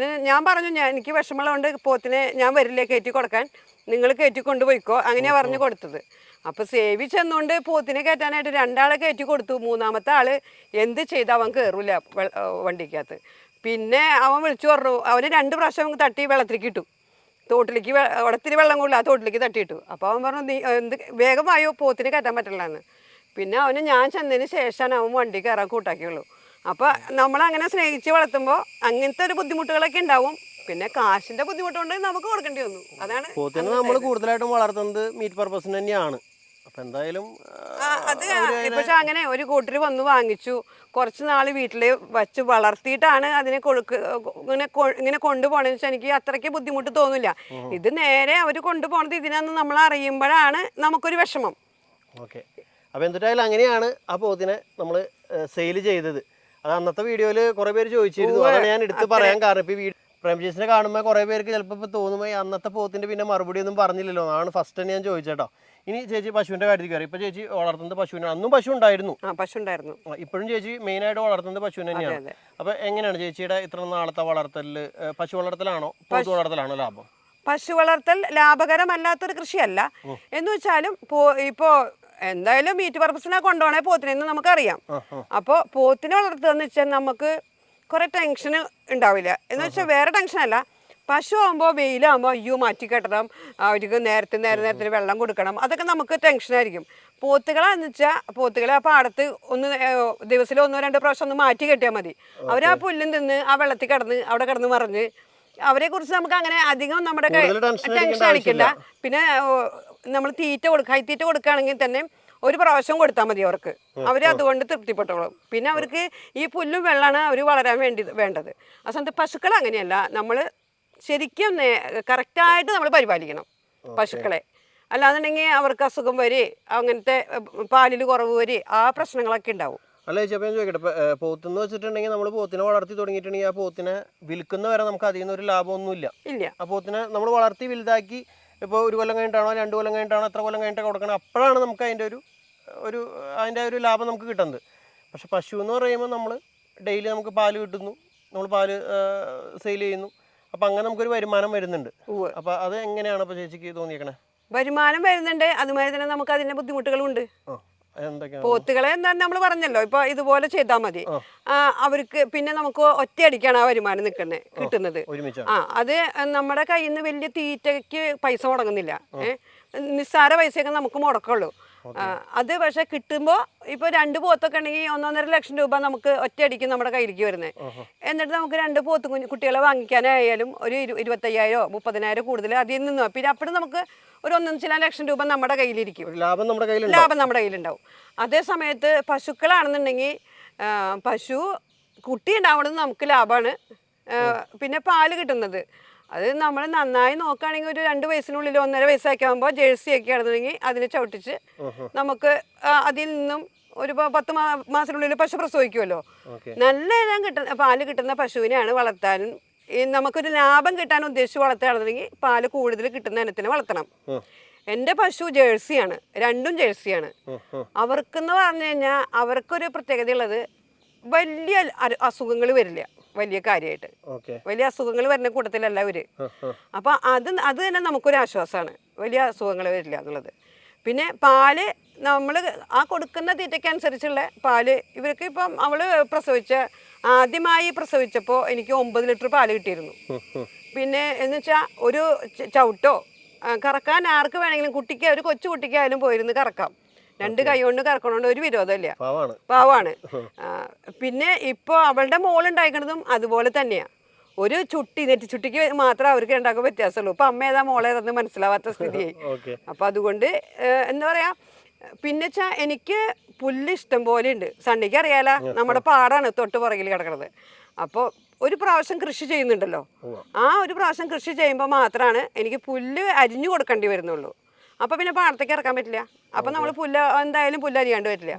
ഞാൻ പറഞ്ഞു, എനിക്ക് വിഷമമുള്ളതുകൊണ്ട് പോത്തിനെ ഞാൻ വരില്ല കയറ്റി കൊടുക്കാൻ, നിങ്ങൾ കയറ്റി കൊണ്ടുപോയിക്കോ, അങ്ങനെയാണ് പറഞ്ഞു കൊടുത്തത്. അപ്പോൾ സേവി ചെന്നുകൊണ്ട് പോത്തിനെ കയറ്റാനായിട്ട് 2 ആളെ കയറ്റി കൊടുത്തു. 3ാമത്തെ ആൾ എന്ത് ചെയ്ത് അവൻ കയറില്ല വണ്ടിക്കകത്ത്. പിന്നെ അവൻ വിളിച്ചു പറഞ്ഞു, അവന് 2 പ്രാവശ്യം തട്ടി വെള്ളത്തിലേക്ക് ഇട്ടു. തോട്ടിലേക്ക് ഒടത്തിരി വെള്ളം കൊള്ളില്ല, ആ തോട്ടിലേക്ക് തട്ടിയിട്ടു. അപ്പോൾ അവൻ പറഞ്ഞു, നീ വേഗമായോ, പോത്തിനെ കയറ്റാൻ പറ്റില്ല എന്ന്. പിന്നെ അവന് ഞാൻ ചെന്നതിന് ശേഷമാണ് അവൻ വണ്ടി കയറാൻ കൂട്ടാക്കിയുള്ളൂ. അപ്പോൾ നമ്മളങ്ങനെ സ്നേഹിച്ച് വളർത്തുമ്പോൾ അങ്ങനത്തെ ഒരു ബുദ്ധിമുട്ടുകളൊക്കെ ഉണ്ടാവും. പിന്നെ കാശിന്റെ ബുദ്ധിമുട്ടുണ്ട് നമുക്ക് കൊടുക്കേണ്ടി വന്നു. അതാണ് പോത്തിനെ നമ്മൾ കൂടുതലായിട്ടും വളർത്തുന്നത് മീറ്റ് പർപ്പസിന് തന്നെയാണ്. അപ്പൊ എന്തായാലും പക്ഷെ അങ്ങനെ ഒരു കൂട്ടർ വന്ന് വാങ്ങിച്ചു, കുറച്ച് നാൾ വീട്ടിൽ വച്ച് വളർത്തിയിട്ടാണ് അതിനെ ഇങ്ങനെ കൊണ്ടുപോകണമെന്ന് വെച്ചാൽ എനിക്ക് അത്രയ്ക്ക് ബുദ്ധിമുട്ട് തോന്നില്ല. ഇത് നേരെ അവർ കൊണ്ടുപോകണത് ഇതിനാന്ന് നമ്മൾ അറിയുമ്പോഴാണ് നമുക്കൊരു വിഷമം. ഓക്കെ, അപ്പോൾ എന്തിട്ടായാലും അങ്ങനെയാണ് ആ പോത്തിനെ നമ്മൾ സെയിൽ ചെയ്തത്. അത് അന്നത്തെ വീഡിയോയിൽ കുറേ പേര് ചോദിച്ചിരുന്നു, അതാണ് ഞാൻ എടുത്ത് പറയാൻ കാരണം. ഇപ്പോൾ ഈ പ്രേംജേസിനെ കാണുമ്പോൾ കുറേ പേർക്ക് ചിലപ്പോൾ ഇപ്പോൾ തോന്നുമ്പോൾ അന്നത്തെ പോത്തിൻ്റെ പിന്നെ മറുപടി ഒന്നും പറഞ്ഞില്ലല്ലോ, അതാണ് ഫസ്റ്റ് തന്നെ ഞാൻ ചോദിച്ചേട്ടോ. ഇനി ചേച്ചി പശുവിൻ്റെ കാര്യത്തിൽ കയറി. ഇപ്പോൾ ചേച്ചി വളർത്തുന്നത് പശുവിനാണ്, അന്നും പശു ഉണ്ടായിരുന്നു. പശു ഉണ്ടായിരുന്നു. ഇപ്പോഴും ചേച്ചി മെയിനായിട്ട് വളർത്തുന്നത് പശുവിനെ തന്നെയാണ്. അപ്പോൾ എങ്ങനെയാണ് ചേച്ചിയുടെ ഇത്ര നാളത്തെ വളർത്തലിൽ പശു വളർത്തലാണോ പോത്ത് വളർത്തലാണോ ലാഭം? പശു വളർത്തൽ ലാഭകരമല്ലാത്തൊരു കൃഷിയല്ല. എന്ന് വെച്ചാലും ഇപ്പോൾ എന്തായാലും മീറ്റ് പർപ്പസിനെ കൊണ്ടുപോകണേ പോത്തിനെന്ന് നമുക്കറിയാം. അപ്പോൾ പോത്തിനെ വളർത്തുക എന്ന് വെച്ചാൽ നമുക്ക് കുറേ ടെൻഷൻ ഉണ്ടാവില്ല. എന്ന് വെച്ചാൽ വേറെ ടെൻഷനല്ല, പശു ആകുമ്പോൾ വെയിലാകുമ്പോൾ അയ്യോ മാറ്റി കെട്ടണം, അവർക്ക് നേരത്തെ വെള്ളം കൊടുക്കണം, അതൊക്കെ നമുക്ക് ടെൻഷനായിരിക്കും. പോത്തുകളാന്ന് വെച്ചാൽ പോത്തുകളെ ആ പാടത്ത് ദിവസത്തിൽ 1-2 പ്രാവശ്യം ഒന്ന് മാറ്റി കെട്ടിയാൽ മതി. അവർ ആ പുല്ലും തിന്ന് ആ വെള്ളത്തിൽ അവിടെ കിടന്ന് മറിഞ്ഞ് അവരെ കുറിച്ച് നമുക്ക് അങ്ങനെ അധികം നമ്മുടെ ടെൻഷൻ അടിക്കില്ല. പിന്നെ നമ്മൾ കൈത്തീറ്റ കൊടുക്കുകയാണെങ്കിൽ തന്നെ 1 പ്രാവശ്യം കൊടുത്താൽ മതി അവർക്ക്, അവർ അതുകൊണ്ട് തൃപ്തിപ്പെട്ടോളും. പിന്നെ അവർക്ക് ഈ പുല്ലും വെള്ളമാണ് അവർ വളരാൻ വേണ്ടത്. ആ സമയത്ത് പശുക്കൾ അങ്ങനെയല്ല, നമ്മൾ ശരിക്കും കറക്റ്റായിട്ട് നമ്മൾ പരിപാലിക്കണം പശുക്കളെ. അല്ലാന്നുണ്ടെങ്കിൽ അവർക്ക് അസുഖം വരെ അങ്ങനത്തെ പാലിൽ കുറവ് വരെ ആ പ്രശ്നങ്ങളൊക്കെ ഉണ്ടാവും. അല്ല ചേച്ചി, അപ്പം ഞാൻ ചോദിക്കട്ടെ, പോത്തെന്ന് വെച്ചിട്ടുണ്ടെങ്കിൽ നമ്മൾ പോത്തിനെ വളർത്തി തുടങ്ങിയിട്ടുണ്ടെങ്കിൽ ആ പോത്തിനെ വിൽക്കുന്ന വരെ നമുക്ക് അതിൽ നിന്ന് ഒരു ലാഭമൊന്നുമില്ല. ഇല്ല. ആ പോത്തിനെ നമ്മൾ വളർത്തി വലുതാക്കി ഇപ്പോൾ 1 കൊല്ലം കഴിഞ്ഞിട്ടാണോ 2 കൊല്ലം കഴിഞ്ഞിട്ടാണോ എത്ര കൊല്ലം കഴിഞ്ഞിട്ട് കൊടുക്കണം, അപ്പോഴാണ് നമുക്ക് അതിൻ്റെ ഒരു ലാഭം നമുക്ക് കിട്ടുന്നത്. പക്ഷെ പശു എന്ന് പറയുമ്പോൾ നമ്മൾ ഡെയിലി നമുക്ക് പാല് കിട്ടുന്നു, നമ്മൾ പാല് സെയിൽ ചെയ്യുന്നു, അപ്പം അങ്ങനെ നമുക്കൊരു വരുമാനം വരുന്നുണ്ട്. അപ്പം അത് എങ്ങനെയാണ് അപ്പോൾ ചേച്ചിക്ക് തോന്നിയേക്കണേ? വരുമാനം വരുന്നുണ്ട്, അതുമാതിരി തന്നെ നമുക്ക് അതിൻ്റെ ബുദ്ധിമുട്ടുകളും ഉണ്ട്. പോത്തുകളെ എന്താണ് നമ്മൾ പറഞ്ഞല്ലോ, ഇപ്പൊ ഇതുപോലെ ചെയ്താൽ മതി. അവർക്ക് പിന്നെ നമുക്ക് ഒറ്റയടിക്കാണ് ആ വരുമാനം കിട്ടുന്നത്. അത് നമ്മുടെ കയ്യിൽ നിന്ന് വലിയ തീറ്റയ്ക്ക് പൈസ മുടങ്ങുന്നില്ല. നിസ്സാര പൈസയൊക്കെ നമുക്ക് മുടക്കുള്ളൂ. അത് പക്ഷെ കിട്ടുമ്പോൾ ഇപ്പോൾ 2 പോത്തൊക്കെ ഉണ്ടെങ്കിൽ 1.5 ലക്ഷം രൂപ നമുക്ക് ഒറ്റയടിക്ക് നമ്മുടെ കയ്യിലേക്ക് വരുന്നത്. എന്നിട്ട് നമുക്ക് 2 പോത്ത് കുട്ടികളെ വാങ്ങിക്കാനായാലും ഒരു 25,000 30,000 കൂടുതൽ അതിൽ നിന്ന് പിന്നെ അപ്പോഴും നമുക്ക് ഒരു 1.5 ലക്ഷം രൂപ നമ്മുടെ കയ്യിലിരിക്കും. ലാഭം നമ്മുടെ കയ്യിലുണ്ടാവും. അതേ സമയത്ത് പശുക്കളാണെന്നുണ്ടെങ്കിൽ പശു കുട്ടി ഉണ്ടാവുന്നത് നമുക്ക് ലാഭമാണ്. പിന്നെ പാല് കിട്ടുന്നത് അത് നമ്മൾ നന്നായി നോക്കുകയാണെങ്കിൽ ഒരു 2 വയസ്സിനുള്ളിൽ 1.5 വയസ്സൊക്കെ ആകുമ്പോൾ ജേഴ്സി ഒക്കെ ആണെന്നുണ്ടെങ്കിൽ അതിനെ ചവിട്ടിച്ച് നമുക്ക് അതിൽ നിന്നും ഒരു 10 മാസത്തിനുള്ളിൽ പശു പ്രസവിക്കുമല്ലോ. നല്ല ഇനം പാല് കിട്ടുന്ന പശുവിനെയാണ് വളർത്താനും നമുക്കൊരു ലാഭം കിട്ടാൻ ഉദ്ദേശിച്ച് വളർത്തുകയാണെന്നുണ്ടെങ്കിൽ പാല് കൂടുതൽ കിട്ടുന്ന ഇനത്തിനെ വളർത്തണം. എൻ്റെ പശു ജേഴ്സിയാണ്, 2ഉം ജേഴ്സിയാണ്. അവർക്കെന്ന് പറഞ്ഞു കഴിഞ്ഞാൽ അവർക്കൊരു പ്രത്യേകതയുള്ളത് വലിയ അസുഖങ്ങൾ വരില്ല. വലിയ കാര്യമായിട്ട് വലിയ അസുഖങ്ങൾ വരുന്ന കൂട്ടത്തിലല്ല അവര്. അപ്പൊ അത് തന്നെ നമുക്കൊരു ആശ്വാസമാണ്, വലിയ അസുഖങ്ങൾ വരില്ല എന്നുള്ളത്. പിന്നെ പാല് നമ്മൾ ആ കൊടുക്കുന്ന തീറ്റയ്ക്കനുസരിച്ചുള്ള പാല് ഇവർക്ക് ഇപ്പം അവള് ആദ്യമായി പ്രസവിച്ചപ്പോൾ എനിക്ക് 9 ലിറ്റർ പാല് കിട്ടിയിരുന്നു. പിന്നെ എന്ന് വെച്ചാൽ ഒരു ചവിട്ടോ കറക്കാൻ ആർക്ക് വേണമെങ്കിലും ഒരു കൊച്ചു കുട്ടിക്കായാലും പോയിരുന്ന് കറക്കാം. 2 കൈ കൊണ്ട് കറക്കണോണ്ട് ഒരു വിരോധമില്ല, പാവാണ്. പിന്നെ ഇപ്പോൾ അവളുടെ മോളുണ്ടായിക്കുന്നതും അതുപോലെ തന്നെയാണ്. ഒരു നെറ്റിച്ചുട്ടിക്ക് മാത്രമേ അവർക്ക് ഉണ്ടാക്കാൻ വ്യത്യാസമുള്ളൂ. ഇപ്പം അമ്മ ഏതാ മോളേതെന്ന് മനസ്സിലാവാത്ത സ്ഥിതിയായി. അപ്പം അതുകൊണ്ട് എന്താ പറയാ, പിന്നെ വെച്ചാൽ എനിക്ക് പുല്ല് ഇഷ്ടം പോലെ ഉണ്ട്. സണ്ണിക്ക് അറിയാലോ, നമ്മുടെ പാടാണ് തൊട്ട് പുറകിൽ കിടക്കുന്നത്. അപ്പോൾ ഒരു പ്രാവശ്യം കൃഷി ചെയ്യുന്നുണ്ടല്ലോ, ആ ഒരു പ്രാവശ്യം കൃഷി ചെയ്യുമ്പോൾ മാത്രമാണ് എനിക്ക് പുല്ല് അരിഞ്ഞു കൊടുക്കേണ്ടി വരുന്നുള്ളൂ. അപ്പോൾ പിന്നെ പാടത്തേക്ക് ഇറക്കാൻ പറ്റില്ല. അപ്പം നമ്മൾ എന്തായാലും പുല്ല് അരിയാണ്ട് പറ്റില്ല.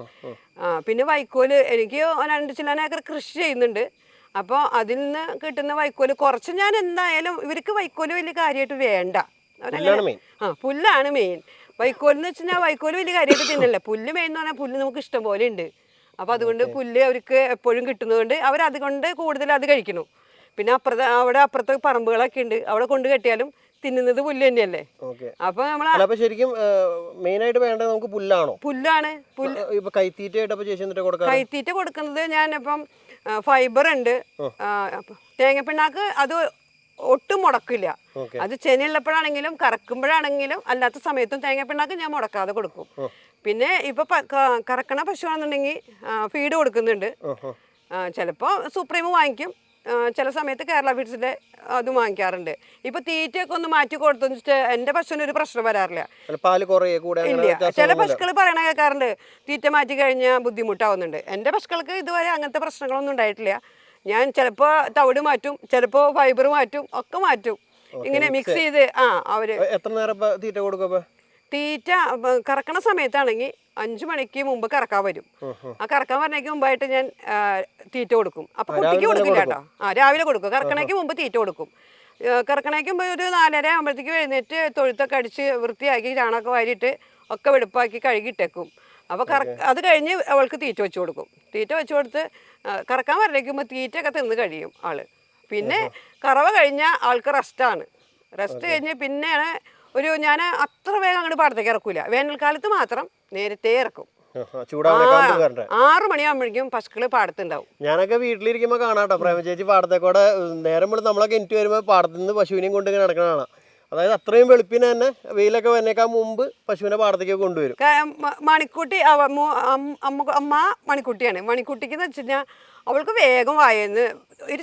പിന്നെ വൈക്കോല് എനിക്ക് 2 ചില ഏക്കർ കൃഷി ചെയ്യുന്നുണ്ട്. അപ്പോൾ അതിൽ നിന്ന് കിട്ടുന്ന വൈക്കോല് കുറച്ച് ഞാൻ എന്തായാലും, ഇവർക്ക് വൈക്കോല് വലിയ കാര്യമായിട്ട് വേണ്ട, പുല്ലാണ് മെയിൻ. വൈക്കോലെന്ന് വെച്ചാൽ വൈക്കോല് വലിയ കാര്യമായിട്ട് തിന്നില്ല. പുല്ല് മെയിൻ എന്ന് പറഞ്ഞാൽ പുല്ല് നമുക്ക് ഇഷ്ടം പോലെ ഉണ്ട്. അപ്പോൾ അതുകൊണ്ട് പുല്ല് അവർക്ക് എപ്പോഴും കിട്ടുന്നതുകൊണ്ട് അവരതുകൊണ്ട് കൂടുതൽ അത് കഴിക്കുന്നു. പിന്നെ അപ്പുറത്ത് പറമ്പുകളൊക്കെ ഉണ്ട്, അവിടെ കൊണ്ട് കെട്ടിയാലും തിന്നുന്നത് പുല്ല് തന്നെയല്ലേ. അപ്പൊ നമ്മൾ ശരിക്കും മെയിൻ ആയിട്ട് വേണ്ടത് നമുക്ക് പുല്ലാണ്. കൈത്തീറ്റ കൊടുക്കുന്നത് ഞാനിപ്പം ഫൈബർ ഉണ്ട്, തേങ്ങപ്പിണ്ണാക്ക് അത് ഒട്ടും മുടക്കില്ല. അത് ചെനയുള്ളപ്പോഴാണെങ്കിലും കറക്കുമ്പോഴാണെങ്കിലും അല്ലാത്ത സമയത്തും തേങ്ങപ്പിണ്ണാക്ക് ഞാൻ മുടക്കാതെ കൊടുക്കും. പിന്നെ ഇപ്പൊ കറക്കണ പശുവാണെന്നുണ്ടെങ്കിൽ ഫീഡ് കൊടുക്കുന്നുണ്ട്. ചിലപ്പോൾ സുപ്രീം വാങ്ങിക്കും, ചില സമയത്ത് കേരള ഫീഡ്സിന്റെ അതും വാങ്ങിക്കാറുണ്ട്. ഇപ്പൊ തീറ്റയൊക്കെ ഒന്ന് മാറ്റി കൊടുത്തെന്ന് വെച്ചിട്ട് എൻ്റെ പശുവിന് ഒരു പ്രശ്നം വരാറില്ല. ഇല്ല, ചില പശുക്കൾ പറയണ കേൾക്കാറുണ്ട് തീറ്റ മാറ്റി കഴിഞ്ഞാൽ ബുദ്ധിമുട്ടാവുന്നുണ്ട്. എൻ്റെ പശുക്കൾക്ക് ഇതുവരെ അങ്ങനത്തെ പ്രശ്നങ്ങളൊന്നും ഉണ്ടായിട്ടില്ല. ഞാൻ ചിലപ്പോൾ തവിട് മാറ്റും, ചിലപ്പോൾ ഫൈബർ മാറ്റും, ഒക്കെ മാറ്റും. ഇങ്ങനെ മിക്സ് ചെയ്ത് അവര് എത്ര നേരം തീറ്റ കൊടുക്കും? തീറ്റ കറക്കണ സമയത്താണെങ്കിൽ 5 മണിക്ക് മുമ്പ് കറക്കാൻ വരും. ആ കറക്കാൻ പറഞ്ഞേക്ക് മുമ്പായിട്ട് ഞാൻ തീറ്റ കൊടുക്കും. അപ്പൊ കുട്ടിക്ക് കൊടുക്കില്ല കേട്ടോ, രാവിലെ കൊടുക്കും. കറക്കണേക്ക് മുമ്പ് തീറ്റ കൊടുക്കും. കറക്കണേക്ക് മുമ്പ് ഒരു 4:30 ആകുമ്പോഴത്തേക്ക് എഴുന്നേറ്റ് തൊഴുത്തൊക്കെ അടിച്ച് വൃത്തിയാക്കി ചാണകമൊക്കെ വാരിയിട്ട് ഒക്കെ വെടുപ്പാക്കി കഴുകിയിട്ടേക്കും. അപ്പോൾ അത് കഴിഞ്ഞ് അവൾക്ക് തീറ്റ വെച്ച് കൊടുക്കും. തീറ്റ വെച്ച് കൊടുത്ത് കറക്കാൻ പറഞ്ഞേക്കുമ്പോൾ തീറ്റയൊക്കെ തിന്ന് കഴിയും ആള്. പിന്നെ കറവ കഴിഞ്ഞാൽ ആൾക്ക് റെസ്റ്റാണ്. റെസ്റ്റ് കഴിഞ്ഞ് പിന്നെയാണ് ഞാൻ അത്ര വേഗം അങ്ങോട്ട് പാടത്തേക്ക് ഇറക്കൂല. വേനൽക്കാലത്ത് മാത്രം നേരത്തെ ഇറക്കും. 6 മണിയാകുമ്പോഴേക്കും പശുക്കള് പാടത്തുണ്ടാവും. ഞാനൊക്കെ വീട്ടിലിരിക്കുമ്പോൾ കാണാട്ടോ പ്രേമ ചേച്ചി പാടത്തേക്കൂടെ നേരം വിളിച്ച് നമ്മളൊക്കെ എനിക്ക് വരുമ്പോൾ പാടത്തു നിന്ന് പശുവിനെയും കൊണ്ട് ഇങ്ങനെ നടക്കണതാണ്. അതായത് അത്രയും വെളുപ്പിന് തന്നെ വെയിലൊക്കെ വന്നേക്കാൻ മുമ്പ് പശുവിനെ പാടത്തേക്ക് കൊണ്ടുവരും. മണിക്കുട്ടി അമ്മ മണിക്കുട്ടിയാണ്. മണിക്കുട്ടിക്ക് എന്ന് വെച്ച് കഴിഞ്ഞാൽ അവൾക്ക് വേഗം വായന്ന് ഒരു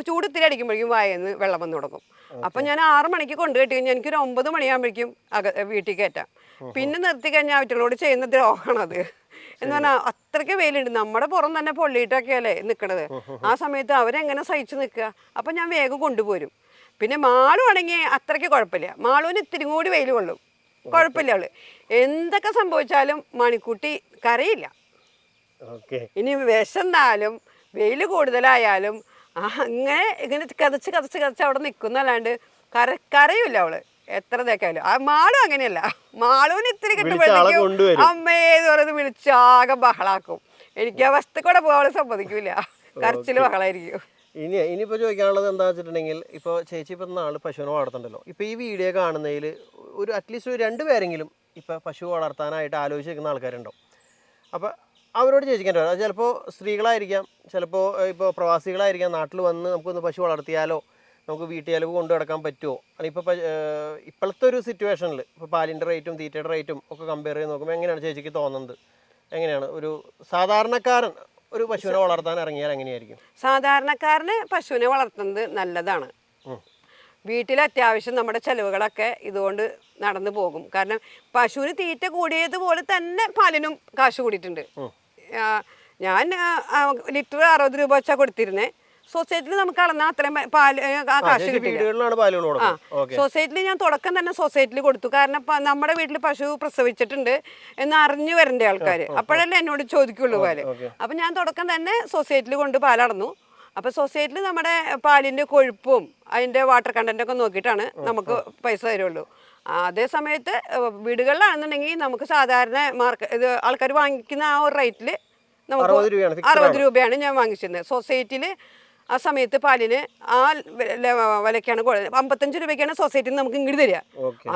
ചൂട് ഇത്തിരി അടിക്കുമ്പോഴേക്കും വായന്ന് വെള്ളം വന്ന് തുടങ്ങും. അപ്പം ഞാൻ 6 മണിക്ക് കൊണ്ടു കെട്ടി കഴിഞ്ഞാൽ എനിക്കൊരു 9 മണിയാകുമ്പോഴേക്കും വീട്ടിൽ കയറ്റാം. പിന്നെ നിർത്തി കഴിഞ്ഞാൽ അവറ്റകളോട് ചെയ്യുന്ന ദ്രോഹമാണത്. എന്ന് പറഞ്ഞാൽ അത്രയ്ക്ക് വെയിലുണ്ട്. നമ്മുടെ പുറം തന്നെ പൊള്ളിയിട്ടൊക്കെയല്ലേ നിൽക്കണത്. ആ സമയത്ത് അവരെങ്ങനെ സഹിച്ച് നിൽക്കുക. അപ്പം ഞാൻ വേഗം കൊണ്ടുപോരും. പിന്നെ മാളു ആണെങ്കിൽ അത്രയ്ക്ക് കുഴപ്പമില്ല. മാളുവിന് ഇത്തിരി കൂടി വെയിൽ കൊള്ളും, കുഴപ്പമില്ല അവള്. എന്തൊക്കെ സംഭവിച്ചാലും മണിക്കുട്ടി കരയില്ല. ഇനി വിശന്നാലും വെയിൽ കൂടുതലായാലും അങ്ങനെ ഇങ്ങനെ കതച്ച് അവിടെ നിൽക്കുന്നല്ലാണ്ട് കരയില്ല അവള് എത്ര ഇതൊക്കെയായാലും. ആ മാളും അങ്ങനെയല്ല. മാളുവിന് ഇത്തിരി കിട്ടുമ്പോഴത്തേക്കും അമ്മേന്ന് പറയുന്നത് വിളിച്ചാകെ ബഹളാക്കും. എനിക്ക് ആ വശത്ത് കൂടെ പോകാൻ സമ്മതിക്കൂല, കരച്ചില് ബഹളായിരിക്കും. ഇനിയിപ്പോൾ ചോദിക്കാനുള്ളത് എന്താ വെച്ചിട്ടുണ്ടെങ്കിൽ, ഇപ്പോൾ ചേച്ചി ഇപ്പം നാളെ പശുവിനെ വളർത്തുന്നുണ്ടല്ലോ. ഇപ്പോൾ ഈ വീഡിയോ കാണുന്നതിൽ ഒരു അറ്റ്ലീസ്റ്റ് ഒരു 2 പേരെങ്കിലും ഇപ്പോൾ പശു വളർത്താനായിട്ട് ആലോചിച്ച് നിൽക്കുന്ന ആൾക്കാരുണ്ടാവും. അപ്പോൾ അവരോട് ചേച്ചിക്കാൻ അത് ചിലപ്പോൾ സ്ത്രീകളായിരിക്കാം, ചിലപ്പോൾ ഇപ്പോൾ പ്രവാസികളായിരിക്കാം. നാട്ടിൽ വന്ന് നമുക്കൊന്ന് പശു വളർത്തിയാലോ, നമുക്ക് വീട്ടിൽ കൊണ്ടു നടക്കാൻ പറ്റുമോ? അല്ലെങ്കിൽ ഇപ്പോൾ ഇപ്പോഴത്തെ ഒരു സിറ്റുവേഷനിൽ ഇപ്പോൾ പാലിൻ്റെ റേറ്റും തീറ്റയുടെ റേറ്റും ഒക്കെ കമ്പയർ ചെയ്ത് നോക്കുമ്പോൾ എങ്ങനെയാണ് ചേച്ചിക്ക് തോന്നുന്നത്? എങ്ങനെയാണ് ഒരു സാധാരണക്കാരൻ ഒരു പശുവിനെ വളർത്താൻ ഇറങ്ങിയാൽ എങ്ങനെയായിരിക്കും? സാധാരണക്കാരന് പശുവിനെ വളർത്തുന്നത് നല്ലതാണ്. വീട്ടിൽ അത്യാവശ്യം നമ്മുടെ ചെലവുകളൊക്കെ ഇതുകൊണ്ട് നടന്നു പോകും. കാരണം പശുവിന് തീറ്റ കൂടിയതുപോലെ തന്നെ പാലിനും കാശ് കൂടിയിട്ടുണ്ട്. ഞാൻ ലിറ്റർ 60 രൂപ വെച്ചാൽ കൊടുത്തിരുന്നേ. സൊസൈറ്റിയിൽ നമുക്ക് അളന്നാൽ അത്രയും പാല് കാശ് കിട്ടില്ല. സൊസൈറ്റിയിൽ ഞാൻ തുടക്കം തന്നെ സൊസൈറ്റിയിൽ കൊടുത്തു. കാരണം നമ്മുടെ വീട്ടിൽ പശു പ്രസവിച്ചിട്ടുണ്ട് എന്ന് അറിഞ്ഞു വരേണ്ട ആൾക്കാർ, അപ്പോഴല്ലേ എന്നോട് ചോദിക്കുള്ളൂ പാല്. അപ്പം ഞാൻ തുടക്കം തന്നെ സൊസൈറ്റിയിൽ കൊണ്ട് പാലടന്നു. അപ്പോൾ സൊസൈറ്റിയിൽ നമ്മുടെ പാലിൻ്റെ കൊഴുപ്പും അതിൻ്റെ വാട്ടർ കണ്ടൻറ്റൊക്കെ നോക്കിയിട്ടാണ് നമുക്ക് പൈസ തരുള്ളൂ. അതേ സമയത്ത് വീടുകളിലാണെന്നുണ്ടെങ്കിൽ നമുക്ക് സാധാരണ ഇത് ആൾക്കാർ വാങ്ങിക്കുന്ന ആ ഒരു റേറ്റിൽ നമുക്ക് 60 രൂപയാണ് ഞാൻ വാങ്ങിച്ചിരുന്നത്. സൊസൈറ്റിയിൽ ആ സമയത്ത് പാലിന് ആ വിലക്കാണ് 55 രൂപയ്ക്കാണ് സൊസൈറ്റിയിൽ നമുക്ക് ഇങ്ങോട്ട് തരിക.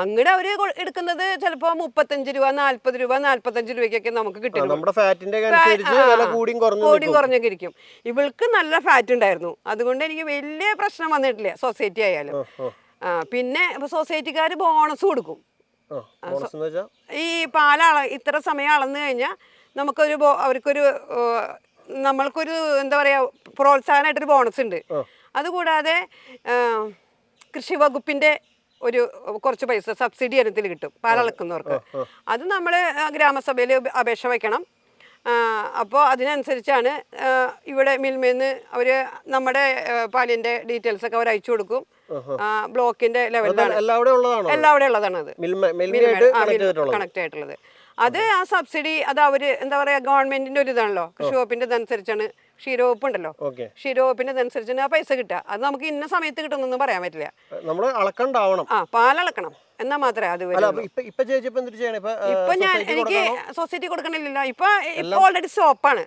അങ്ങോട്ട് അവർ എടുക്കുന്നത് ചിലപ്പോൾ 35 രൂപ, 40 രൂപ, 45 രൂപയ്ക്കൊക്കെ നമുക്ക് കിട്ടും. കൂടിയും കുറഞ്ഞൊക്കെ ഇരിക്കും. ഇവൾക്ക് നല്ല ഫാറ്റ് ഉണ്ടായിരുന്നു, അതുകൊണ്ട് എനിക്ക് വലിയ പ്രശ്നം വന്നിട്ടില്ല സൊസൈറ്റി ആയാലും. പിന്നെ സൊസൈറ്റിക്കാർ ബോണസ് കൊടുക്കും. ഈ ഇത്ര സമയം അളന്നു കഴിഞ്ഞാൽ നമുക്കൊരു അവർക്കൊരു നമ്മൾക്കൊരു എന്താ പറയുക പ്രോത്സാഹനമായിട്ടൊരു ബോണസ് ഉണ്ട്. അതുകൂടാതെ കൃഷി വകുപ്പിൻ്റെ കുറച്ച് പൈസ സബ്സിഡി ഇനത്തിൽ കിട്ടും പാലളക്കുന്നവർക്ക്. അത് നമ്മൾ ഗ്രാമസഭയിൽ അപേക്ഷ വയ്ക്കണം. അപ്പോൾ അതിനനുസരിച്ചാണ് ഇവിടെ മിൽമേന്ന് അവർ നമ്മുടെ പാലിൻ്റെ ഡീറ്റെയിൽസൊക്കെ അവർ അയച്ചു കൊടുക്കും. ബ്ലോക്കിൻ്റെ ലെവലിലാണ് എല്ലാവിടെ ഉള്ളതാണ് അത് കണക്ട് ആയിട്ടുള്ളത്. അത് ആ സബ്സിഡി അത് അവർ എന്താ പറയുക ഗവൺമെന്റിന്റെ ഒരു ഇതാണല്ലോ. കൃഷി വകുപ്പിന്റെ ഇതനുസരിച്ചാണ്. ക്ഷീരവകുപ്പ് ഉണ്ടല്ലോ, ക്ഷീരവകുപ്പിന്റെ ഇതനുസരിച്ചാണ് ആ പൈസ കിട്ടുക. അത് നമുക്ക് ഇന്ന സമയത്ത് കിട്ടുന്നൊന്നും പറയാൻ പറ്റില്ല. പാലളക്കണം എന്നാ മാത്രമേ അത് വരും. ഇപ്പൊ ഞാൻ എനിക്ക് സൊസൈറ്റി കൊടുക്കണില്ലല്ലോ. ഇപ്പൊ ഓൾറെഡി സ്റ്റോപ്പാണ്.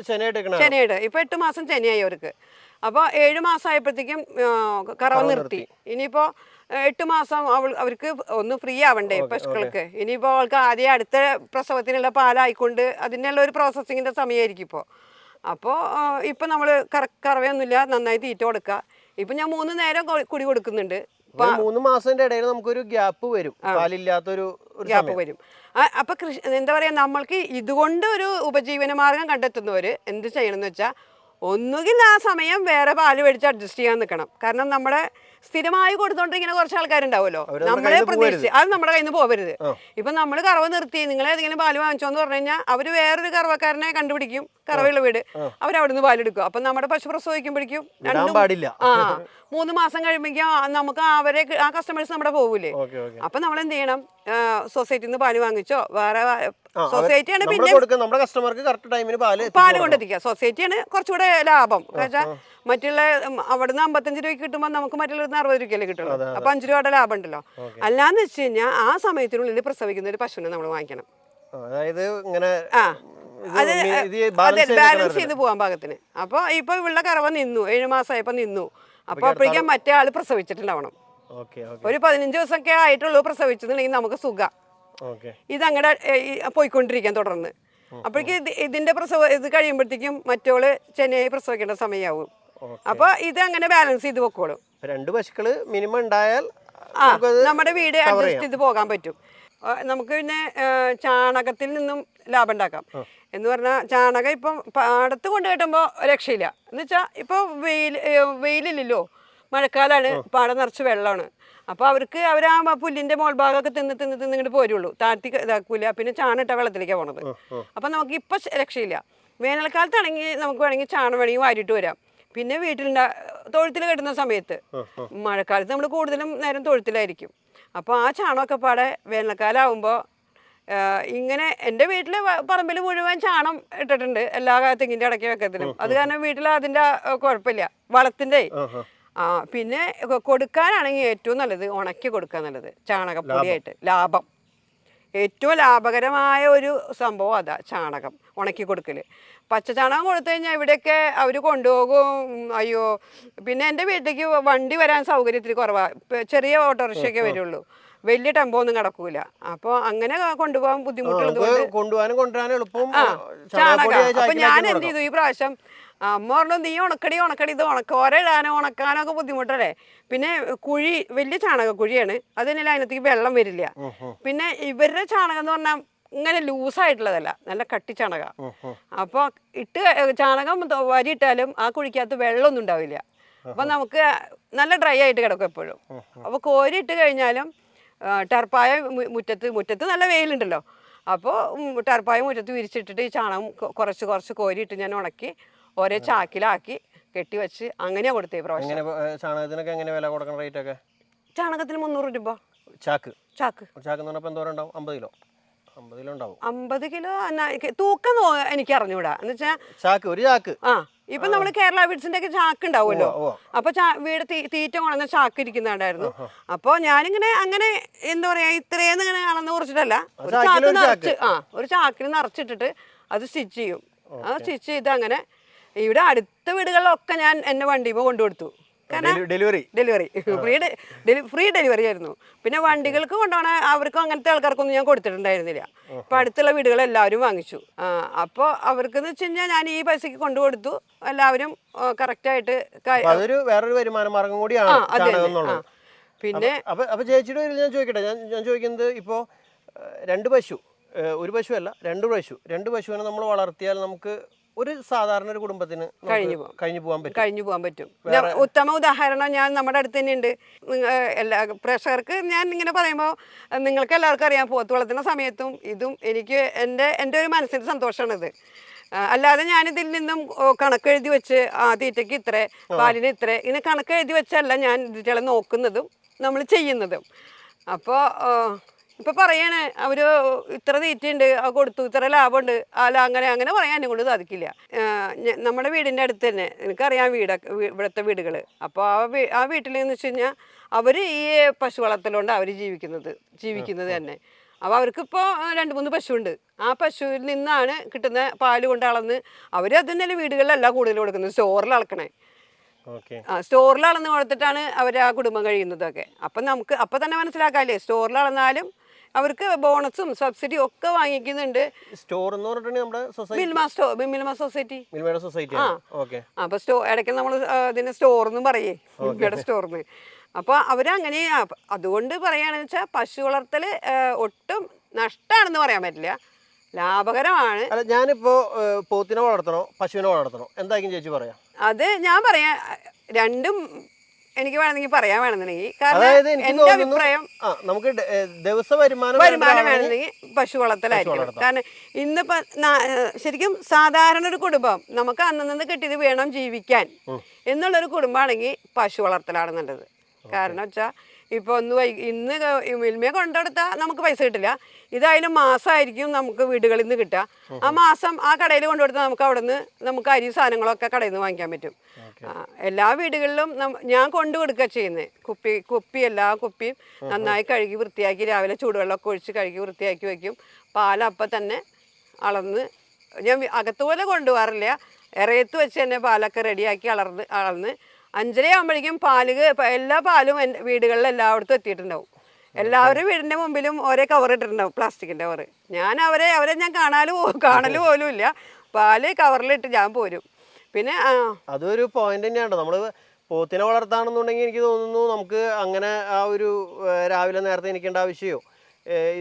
ചെനയുടെ ഇപ്പൊ 8 മാസം ചെനയായി അവർക്ക്. അപ്പോൾ 7 മാസം ആയപ്പോഴത്തേക്കും കറവ നിർത്തി. ഇനിയിപ്പോൾ 8 മാസം അവർക്ക് ഒന്ന് ഫ്രീ ആവണ്ടേ പശുക്കൾക്ക്. ഇനിയിപ്പോൾ അവൾക്ക് ആദ്യം അടുത്ത പ്രസവത്തിനുള്ള പാലായിക്കൊണ്ട് അതിനുള്ള ഒരു പ്രോസസ്സിങ്ങിൻ്റെ സമയമായിരിക്കും ഇപ്പോൾ. അപ്പോൾ ഇപ്പം നമ്മൾ കറവയൊന്നുമില്ല, നന്നായി തീറ്റ കൊടുക്കുക. ഇപ്പം ഞാൻ 3 നേരം കുടി കൊടുക്കുന്നുണ്ട്. 3 മാസത്തിന്റെ ഇടയിൽ നമുക്കൊരു ഗ്യാപ്പ് വരും, പാലില്ലാത്തൊരു ഗ്യാപ്പ് വരും. അപ്പം എന്താ പറയുക, നമ്മൾക്ക് ഇതുകൊണ്ട് ഒരു ഉപജീവന മാർഗം കണ്ടെത്തുന്നവർ എന്ത് ചെയ്യണമെന്ന് വെച്ചാൽ ഒന്നുകിൽ ആ സമയം വേറെ പാല് മേടിച്ച് അഡ്ജസ്റ്റ് ചെയ്യാൻ നിൽക്കണം. കാരണം നമ്മുടെ സ്ഥിരമായി കൊടുത്തോണ്ടിരിക്കുന്ന കുറച്ച് ആൾക്കാരുണ്ടാവുമല്ലോ, നമ്മളെ പ്രതീക്ഷിച്ച് അത് നമ്മുടെ കയ്യിൽ നിന്ന് പോകരുത്. ഇപ്പൊ നമ്മൾ കറവ നിർത്തി നിങ്ങൾ ഏതെങ്കിലും പാല് വാങ്ങിച്ചോന്ന് പറഞ്ഞു കഴിഞ്ഞാൽ അവര് വേറൊരു കറവക്കാരനെ കണ്ടുപിടിക്കും, കറവയുള്ള വീട്, അവരവിടുന്ന് പാലെടുക്കും. അപ്പൊ നമ്മുടെ പശു പ്രസവിക്കുമ്പോഴേക്കും 3 മാസം കഴിയുമ്പോഴേക്കും നമുക്ക് ആ കസ്റ്റമേഴ്സ് നമ്മുടെ പോകൂലേ. അപ്പൊ നമ്മൾ എന്ത് ചെയ്യണം, സൊസൈറ്റിയിൽ നിന്ന് പാല് വാങ്ങിച്ചോ വേറെ സൊസൈറ്റിയാണ് പിന്നെ പാല് കൊണ്ടെത്തിക്കുക. സൊസൈറ്റിയാണ് കുറച്ചുകൂടെ ലാഭം. എന്നുവെച്ചാൽ മറ്റുള്ള അവിടുന്ന് 55 രൂപയ്ക്ക് കിട്ടുമ്പോൾ നമുക്ക് മറ്റുള്ള 60 രൂപയ്ക്കല്ലേ കിട്ടുള്ളൂ. അപ്പൊ 5 രൂപയുടെ ലാഭം ഉണ്ടല്ലോ. അല്ലാന്ന് വെച്ച് കഴിഞ്ഞാൽ ആ സമയത്തിനുള്ളിൽ പ്രസവിക്കുന്ന ഒരു പശുവിനെ നമ്മൾ വാങ്ങിക്കണം. ബാലൻസ് ചെയ്ത് പോകാൻ പാകത്തിന്. അപ്പൊ ഇപ്പൊ ഇവളുടെ കറവ നിന്നു, 7 മാസമായപ്പോ നിന്നു. അപ്പൊ അപ്പോഴേക്കും മറ്റേ ആള് പ്രസവിച്ചിട്ടുണ്ടാവണം. ഒരു 15 ദിവസമൊക്കെ ആയിട്ടുള്ളൂ പ്രസവിച്ചെന്നുണ്ടെങ്കിൽ നമുക്ക് സുഖം. ഇതങ്ങടെ പോയിക്കൊണ്ടിരിക്കാൻ തുടർന്ന്. അപ്പോഴേക്ക് ഇതിന്റെ ഇത് കഴിയുമ്പോഴത്തേക്കും മറ്റോള് ചെന്നൈ പ്രസവിക്കേണ്ട സമയമാവും. അപ്പൊ ഇത് അങ്ങനെ ബാലൻസ് ചെയ്ത് വെക്കോളും. 2 പശുക്കള് മിനിമം ഉണ്ടായാൽ നമ്മുടെ വീട് അഡ്ജസ്റ്റ് ചെയ്ത് പോകാൻ പറ്റും. നമുക്ക് പിന്നെ ചാണകത്തിൽ നിന്നും ലാഭം ഉണ്ടാക്കാം. എന്ന് പറഞ്ഞാൽ ചാണകം ഇപ്പം പാടത്ത് കൊണ്ടു കെട്ടുമ്പോൾ രക്ഷയില്ല. എന്ന് വെച്ചാൽ ഇപ്പോൾ വെയിലില്ലല്ലോ, മഴക്കാലമാണ്, പാടം നിറച്ച് വെള്ളമാണ്. അപ്പോൾ അവർ ആ പുല്ലിൻ്റെ മോൾഭാഗമൊക്കെ തിന്ന് ഇങ്ങോട്ട് പോരുള്ളൂ, താഴ്ത്തി ഇതാക്കൂല. പിന്നെ ചാണിട്ട വെള്ളത്തിലേക്കാണ് പോണത്. അപ്പം നമുക്ക് ഇപ്പം രക്ഷയില്ല. വേനൽക്കാലത്താണെങ്കിൽ നമുക്ക് വേണമെങ്കിൽ ചാണം വേണമെങ്കിൽ വാരിയിട്ട് വരാം. പിന്നെ തൊഴുത്തിൽ കെട്ടുന്ന സമയത്ത് മഴക്കാലത്ത് നമ്മൾ കൂടുതലും നേരം തൊഴുത്തിലായിരിക്കും. അപ്പോൾ ആ ചാണകമൊക്കെ പാടെ വേനൽക്കാലം ആകുമ്പോൾ ഇങ്ങനെ എൻ്റെ വീട്ടിൽ പറമ്പിൽ മുഴുവൻ ചാണം ഇട്ടിട്ടുണ്ട് എല്ലാ തെങ്ങിൻ്റെ ഇടയ്ക്ക് വെക്കത്തിലും. അത് കാരണം വീട്ടിൽ അതിൻ്റെ കുഴപ്പമില്ല വളത്തിൻ്റെ. പിന്നെ കൊടുക്കാനാണെങ്കിൽ ഏറ്റവും നല്ലത് ഉണക്കി കൊടുക്കാൻ നല്ലത് ചാണകപ്പൊടിയായിട്ട്. ലാഭം ഏറ്റവും ലാഭകരമായ ഒരു സംഭവം അതാ ചാണകം ഉണക്കി കൊടുക്കൽ. പച്ച ചാണകം കൊടുത്തു കഴിഞ്ഞാൽ ഇവിടെയൊക്കെ അവർ കൊണ്ടുപോകും. അയ്യോ, പിന്നെ എൻ്റെ വീട്ടിലേക്ക് വണ്ടി വരാൻ സൗകര്യം ഇത്തിരി കുറവാണ്. ചെറിയ ഓട്ടോറിക്ഷയൊക്കെ വരുള്ളൂ, വലിയ ടെമ്പോ ഒന്നും കിടക്കൂല. അപ്പോൾ അങ്ങനെ കൊണ്ടുപോകാൻ ബുദ്ധിമുട്ടുള്ളത് കൊണ്ട് കൊണ്ടുപോകാനും കൊണ്ടുവരാനും എളുപ്പം ചാണകം. അപ്പം ഞാൻ എന്ത് ചെയ്തു ഈ പ്രാവശ്യം, അമ്മ പറഞ്ഞു നീ ഉണക്കടി ഇത് ഓരോ ഉണക്കാനോ ഒക്കെ ബുദ്ധിമുട്ടല്ലേ. പിന്നെ കുഴി വലിയ ചാണകക്കുഴിയാണ്, അതിനെല്ലാം അതിനകത്തേക്ക് വെള്ളം വരില്ല. പിന്നെ ഇവരുടെ ചാണകം എന്ന് പറഞ്ഞാൽ ഇങ്ങനെ ലൂസായിട്ടുള്ളതല്ല, നല്ല കട്ടി ചാണക. അപ്പോൾ ചാണകം വരിയിട്ടാലും ആ കുഴിക്കകത്ത് വെള്ളമൊന്നും ഉണ്ടാവില്ല. അപ്പം നമുക്ക് നല്ല ഡ്രൈ ആയിട്ട് കിടക്കും എപ്പോഴും. അപ്പോൾ കോരിയിട്ട് കഴിഞ്ഞാലും ടർപ്പായ മുറ്റത്ത് നല്ല വെയിലുണ്ടല്ലോ, അപ്പോൾ ടർപ്പായ മുറ്റത്ത് വിരിച്ചിട്ടിട്ട് ഈ ചാണകം കുറച്ച് കോരിയിട്ട് ഞാൻ ഉണക്കി ഓരോ ചാക്കിലാക്കി കെട്ടി വെച്ച് അങ്ങനെയാണ് കൊടുത്തേ പ്രാവശ്യം. ചാണകത്തിനൊക്കെ എങ്ങനെ വില കൊടുക്കണം? റേറ്റ് ഒക്കെ ചാണകത്തിന് 300 രൂപ ചാക്ക്. എന്ന് പറഞ്ഞപ്പോൾ എന്തോരം ഉണ്ടാവും? 50 കിലോ? 50 കിലോ ഉണ്ടാവും. 50 കിലോ തൂക്കം എനിക്ക് അറിഞ്ഞൂടാ. എന്ന് വെച്ചാൽ ചാക്ക്, ഒരു ചാക്ക്. ഇപ്പൊ നമ്മള് കേരള വീഡ്സിന്റെ ഒക്കെ ചാക്ക് ഉണ്ടാവുമല്ലോ, അപ്പൊ വീട് തീറ്റ കൊണ്ടുവന്ന ചാക്ക് ഇരിക്കുന്നുണ്ടായിരുന്നു. അപ്പൊ ഞാനിങ്ങനെ അങ്ങനെ എന്താ പറയാ ഇത്രയെന്ന് ഇങ്ങനെ അളന്ന് കുറിച്ചിട്ടല്ല, ഒരു ചാക്ക് നിറച്ച് ഒരു ചാക്കിന് നിറച്ചിട്ടിട്ട് അത് സ്റ്റിച്ച് ചെയ്യും. സ്റ്റിച്ച് ചെയ്ത് അങ്ങനെ ഇവിടെ അടുത്ത വീടുകളിലൊക്കെ ഞാൻ എന്നെ വണ്ടിയുമ്പോൾ കൊണ്ടുകൊടുത്തു. ഡെലിവറി ഫ്രീ ഡെലിവറി ആയിരുന്നു. പിന്നെ വണ്ടികൾക്ക് കൊണ്ടുപോകണ അവർക്കും അങ്ങനത്തെ ആൾക്കാർക്കൊന്നും ഞാൻ കൊടുത്തിട്ടുണ്ടായിരുന്നില്ല. ഇപ്പം അടുത്തുള്ള വീടുകൾ എല്ലാവരും വാങ്ങിച്ചു. അപ്പോൾ അവർക്കെന്ന് വെച്ച് കഴിഞ്ഞാൽ ഞാൻ ഈ പൈസക്ക് കൊണ്ടുകൊടുത്തു. എല്ലാവരും കറക്റ്റായിട്ട് വേറൊരു വരുമാന മാർഗം കൂടിയാണ്. പിന്നെ അപ്പോൾ ചേച്ചിയുടെ ഞാൻ ചോദിക്കട്ടെ, ഞാൻ ചോദിക്കുന്നത് ഇപ്പോൾ 2 പശു, ഒരു പശുവല്ല 2 പശുവിനെ നമ്മൾ വളർത്തിയാൽ നമുക്ക് ഒരു സാധാരണ ഒരു കുടുംബത്തിന് കഴിഞ്ഞു പോകാൻ പറ്റും. ഉത്തമ ഉദാഹരണം ഞാൻ നമ്മുടെ അടുത്ത് തന്നെ ഉണ്ട്. എല്ലാ പ്രേക്ഷകർക്ക് ഞാൻ ഇങ്ങനെ പറയുമ്പോൾ നിങ്ങൾക്ക് എല്ലാവർക്കും അറിയാം, പോത്ത് വളർത്തുന്ന സമയത്തും ഇതും എനിക്ക് എൻ്റെ ഒരു മനസ്സിൻ്റെ സന്തോഷമാണിത്. അല്ലാതെ ഞാനിതിൽ നിന്നും കണക്കെഴുതി വെച്ച് തീറ്റയ്ക്ക് ഇത്ര, പാലിന് ഇത്ര, ഇങ്ങനെ കണക്കെഴുതി വെച്ചല്ല ഞാൻ ഇതിനെ നോക്കുന്നതും നമ്മൾ ചെയ്യുന്നതും. അപ്പോൾ ഇപ്പം പറയാണ് അവർ ഇത്ര തീറ്റയുണ്ട്, കൊടുത്തു, ഇത്ര ലാഭമുണ്ട്, അല്ല അങ്ങനെ പറയാൻ എന്നെ കൊണ്ട് സാധിക്കില്ല. നമ്മുടെ വീടിൻ്റെ അടുത്ത് തന്നെ എനിക്കറിയാം ഇവിടുത്തെ വീടുകൾ. അപ്പോൾ ആ വീട്ടിൽ എന്ന് വെച്ച് കഴിഞ്ഞാൽ അവർ ഈ പശു വളർത്തലുകൊണ്ട് അവർ ജീവിക്കുന്നത് തന്നെ. അപ്പോൾ അവർക്കിപ്പോൾ 2-3 പശുവുണ്ട്. ആ പശുവിൽ നിന്നാണ് കിട്ടുന്ന പാല് കൊണ്ട് അളന്ന് അവർ അതിൻ്റെ വീടുകളിലല്ല കൂടുതൽ കൊടുക്കുന്നത്, സ്റ്റോറിൽ അളക്കണേ. സ്റ്റോറിൽ അളന്ന് കൊടുത്തിട്ടാണ് അവർ ആ കുടുംബം കഴിയുന്നതൊക്കെ. അപ്പം നമുക്ക് അപ്പം തന്നെ മനസ്സിലാക്കാല്ലേ, സ്റ്റോറിൽ അളന്നാലും അവർക്ക് ബോണസും സബ്സിഡിയും ഒക്കെ വാങ്ങിക്കുന്നുണ്ട്. സ്റ്റോർ എന്ന് പറഞ്ഞിട്ടുണ്ടെങ്കിൽ മിൽമ സൊസൈറ്റി. അപ്പൊ ഇടയ്ക്ക് നമ്മൾ ഇതിന് സ്റ്റോറെന്നും പറയേ, മിൽമയുടെ സ്റ്റോറിന്ന്. അപ്പോൾ അവരങ്ങനെ അതുകൊണ്ട് പറയുകയാണെന്ന് വെച്ചാൽ പശു വളർത്തൽ ഒട്ടും നഷ്ടമാണെന്ന് പറയാൻ പറ്റില്ല, ലാഭകരമാണ്. ഞാനിപ്പോ പോത്തിനെ വളർത്തണോ പശുവിനെ വളർത്തണോ എന്തായിരിക്കും ചേച്ചി പറയാം? അത് ഞാൻ പറയാം, രണ്ടും എനിക്ക് വേണമെങ്കിൽ വേണമെന്നുണ്ടെങ്കിൽ, കാരണം എന്റെ അഭിപ്രായം നമുക്ക് ദിവസ വരുമാനം വേണമെന്നുണ്ടെങ്കിൽ പശു വളർത്തലായിരിക്കും. കാരണം ഇന്നിപ്പോ ശരിക്കും സാധാരണ ഒരു കുടുംബം നമുക്ക് അന്നന്ന് കിട്ടിയത് വേണം ജീവിക്കാൻ എന്നുള്ളൊരു കുടുംബമാണെങ്കിൽ പശു വളർത്തലാണ് നല്ലത്. കാരണം വെച്ചാൽ ഇപ്പോൾ ഇന്ന് മിൽമയെ കൊണ്ടെടുത്താൽ നമുക്ക് പൈസ കിട്ടില്ല, ഇതായാലും മാസമായിരിക്കും നമുക്ക് വീടുകളിൽ നിന്ന് കിട്ടുക. ആ മാസം ആ കടയിൽ കൊണ്ടുകൊടുത്താൽ നമുക്ക് അവിടെ നിന്ന് നമുക്ക് അരി സാധനങ്ങളൊക്കെ കടയിൽ നിന്ന് വാങ്ങിക്കാൻ പറ്റും. എല്ലാ വീടുകളിലും ഞാൻ കൊണ്ടു കൊടുക്കുക ചെയ്യുന്നത്. എല്ലാ കുപ്പിയും നന്നായി കഴുകി വൃത്തിയാക്കി രാവിലെ ചൂടുവെള്ളമൊക്കെ ഒഴിച്ച് കഴുകി വൃത്തിയാക്കി വയ്ക്കും. പാലപ്പം തന്നെ അളന്ന് ഞാൻ അകത്തുപോലെ കൊണ്ടുപോകാറില്ല, ഇറയത്ത് വെച്ച് തന്നെ പാലൊക്കെ റെഡിയാക്കി അളന്ന് 5:30 ആകുമ്പോഴേക്കും എല്ലാ പാലും വീടുകളിൽ എല്ലായിടത്തും എത്തിയിട്ടുണ്ടാവും. എല്ലാവരും വീടിൻ്റെ മുമ്പിലും ഓരോ കവർ ഇട്ടിട്ടുണ്ടാവും, പ്ലാസ്റ്റിക്കിൻ്റെ കവർ. ഞാൻ അവരെ ഞാൻ കാണൽ പോലും ഇല്ല, പാല് കവറിലിട്ട് ഞാൻ പോരും. പിന്നെ അതൊരു പോയിന്റ് തന്നെയാണ്. നമ്മൾ പോത്തിനെ വളർത്താണെന്നുണ്ടെങ്കിൽ എനിക്ക് തോന്നുന്നു നമുക്ക് അങ്ങനെ ആ ഒരു രാവിലെ നേരത്തെ എണീക്കേണ്ട ആവശ്യമോ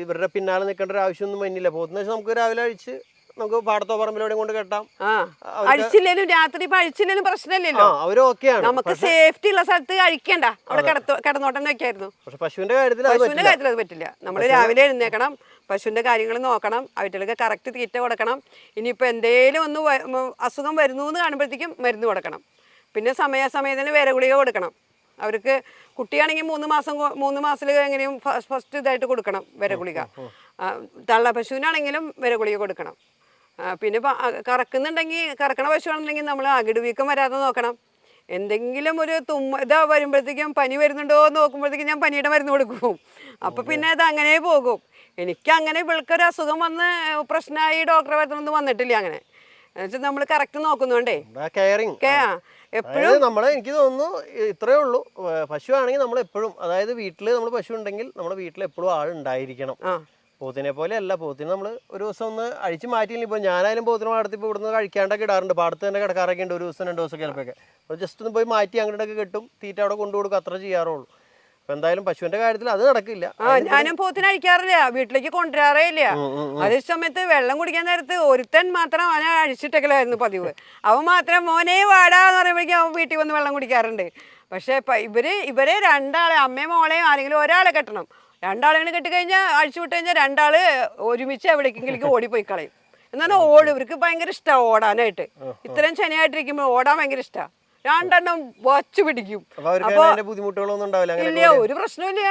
ഇവരുടെ പിന്നാലെ നിൽക്കേണ്ട ഒരു ആവശ്യമൊന്നും വന്നില്ല. പോത്തിനെ വെച്ചാൽ നമുക്ക് രാവിലെ അഴിച്ച് നമുക്ക് പാടത്തോ പറമ്പിലോടെയും കൊണ്ട് കെട്ടാം. അഴിച്ചില്ലേലും രാത്രി അഴിച്ചില്ലേലും പ്രശ്നമില്ലല്ലോ, അവരൊക്കെയാണ്. നമുക്ക് സേഫ്റ്റി ഉള്ള സ്ഥലത്ത് അഴിക്കണ്ട, അവിടെ കിടന്നോട്ടം വെക്കായിരുന്നു. പക്ഷെ പശുവിന്റെ കാര്യത്തിൽ അത് പറ്റില്ല. നമ്മൾ രാവിലെ എഴുന്നേക്കണം, പശുവിന്റെ കാര്യങ്ങൾ നോക്കണം, അവറ്റകൾക്ക് കറക്റ്റ് തീറ്റ കൊടുക്കണം. ഇനിയിപ്പോൾ എന്തേലും ഒന്ന് അസുഖം വരുന്നു എന്ന് കാണുമ്പോഴത്തേക്കും മരുന്ന് കൊടുക്കണം. പിന്നെ സമയാസമയത്തിന് വിര ഗുളിക കൊടുക്കണം. അവർക്ക് കുട്ടിയാണെങ്കിൽ 3 മാസത്തിൽ എങ്ങനെയും ഫസ്റ്റ് ഇതായിട്ട് കൊടുക്കണം വിര ഗുളിക. തള്ള പശുവിനാണെങ്കിലും വിര ഗുളിക കൊടുക്കണം. പിന്നെ കറക്കണ പശുവാണെന്നുണ്ടെങ്കിൽ നമ്മൾ അകിട് വീക്കം വരാതെ നോക്കണം. എന്തെങ്കിലും ഒരു ഇതാ വരുമ്പോഴത്തേക്കും പനി വരുന്നുണ്ടോ എന്ന് നോക്കുമ്പോഴത്തേക്കും ഞാൻ പനിയുടെ മരുന്ന് കൊടുക്കും. അപ്പം പിന്നെ അത് അങ്ങനെ പോകും. എനിക്ക് അങ്ങനെ ഇവൾക്കൊരു അസുഖം വന്ന് പ്രശ്നമായി ഡോക്ടറെ വരുന്നൊന്നും വന്നിട്ടില്ല. അങ്ങനെ എന്നുവെച്ചാൽ നമ്മൾ കറക്റ്റ് നോക്കുന്നുണ്ടേ. എപ്പോഴും നമ്മൾ എനിക്ക് തോന്നുന്നു ഇത്രയേ ഉള്ളൂ. പശു ആണെങ്കിൽ നമ്മൾ എപ്പോഴും, അതായത് വീട്ടിൽ നമ്മൾ പശു ഉണ്ടെങ്കിൽ നമ്മുടെ വീട്ടിൽ എപ്പോഴും ആളുണ്ടായിരിക്കണം. പോത്തിനെ പോലെ അല്ല. പോത്തിന് നമ്മൾ ഒരു ദിവസം ഒന്ന് അഴിച്ച് മാറ്റിയില്ല. ഇപ്പോൾ ഞാനായാലും പോത്തിനെ വളർത്തിപ്പോൾ ഇവിടുന്ന് കഴിക്കാണ്ടൊക്കെ ഇടാറുണ്ട്. പാടത്ത് തന്നെ കിടക്കാറൊക്കെ ഉണ്ട്. ഒരു ദിവസം 2 ദിവസം ചിലപ്പോഴൊക്കെ അപ്പോൾ ജസ്റ്റ് ഒന്ന് പോയി മാറ്റി അങ്ങോട്ടൊക്കെ കെട്ടും, തീറ്റ അവിടെ കൊണ്ടു കൊടുക്കും, അത്ര ചെയ്യാറുള്ളൂ. അപ്പോൾ എന്തായാലും പശുവിൻ്റെ കാര്യത്തിൽ അത് നടക്കില്ല. ഞാനും പോത്തിനെ അഴിക്കാറില്ല, വീട്ടിലേക്ക് കൊണ്ടുവരാറേ ഇല്ല. അതേ സമയത്ത് വെള്ളം കുടിക്കാൻ നേരത്ത് ഒരുത്തൻ മാത്രം അവനെ അഴിച്ചിട്ടേക്കലായിരുന്നു പതിവ്. അവൻ മാത്രം മോനെ വാടാന്ന് പറയുമ്പോഴേക്കും അവൻ വീട്ടിൽ വന്ന് വെള്ളം കുടിക്കാറുണ്ട്. പക്ഷേ ഇവരെ രണ്ടാളെ, അമ്മയും മോളെയും ആരെങ്കിലും ഒരാളെ കെട്ടണം. രണ്ടാളെ കെട്ടിക്കഴിഞ്ഞാൽ അഴിച്ചു വിട്ട് കഴിഞ്ഞാൽ രണ്ടാള് ഒരുമിച്ച് എവിടേക്കെങ്കിലും ഓടിപ്പോയി കളയും. എന്നാൽ ഓടും. ഇവർക്ക് ഭയങ്കര ഇഷ്ടമാണ് ഓടാനായിട്ട്. ഇത്രയും ശനിയായിട്ടിരിക്കുമ്പോൾ ഓടാൻ ഭയങ്കര ഇഷ്ടമാണ്. രണ്ടെണ്ണം വച്ചു പിടിക്കും. ഇല്ല, ഒരു പ്രശ്നമില്ല.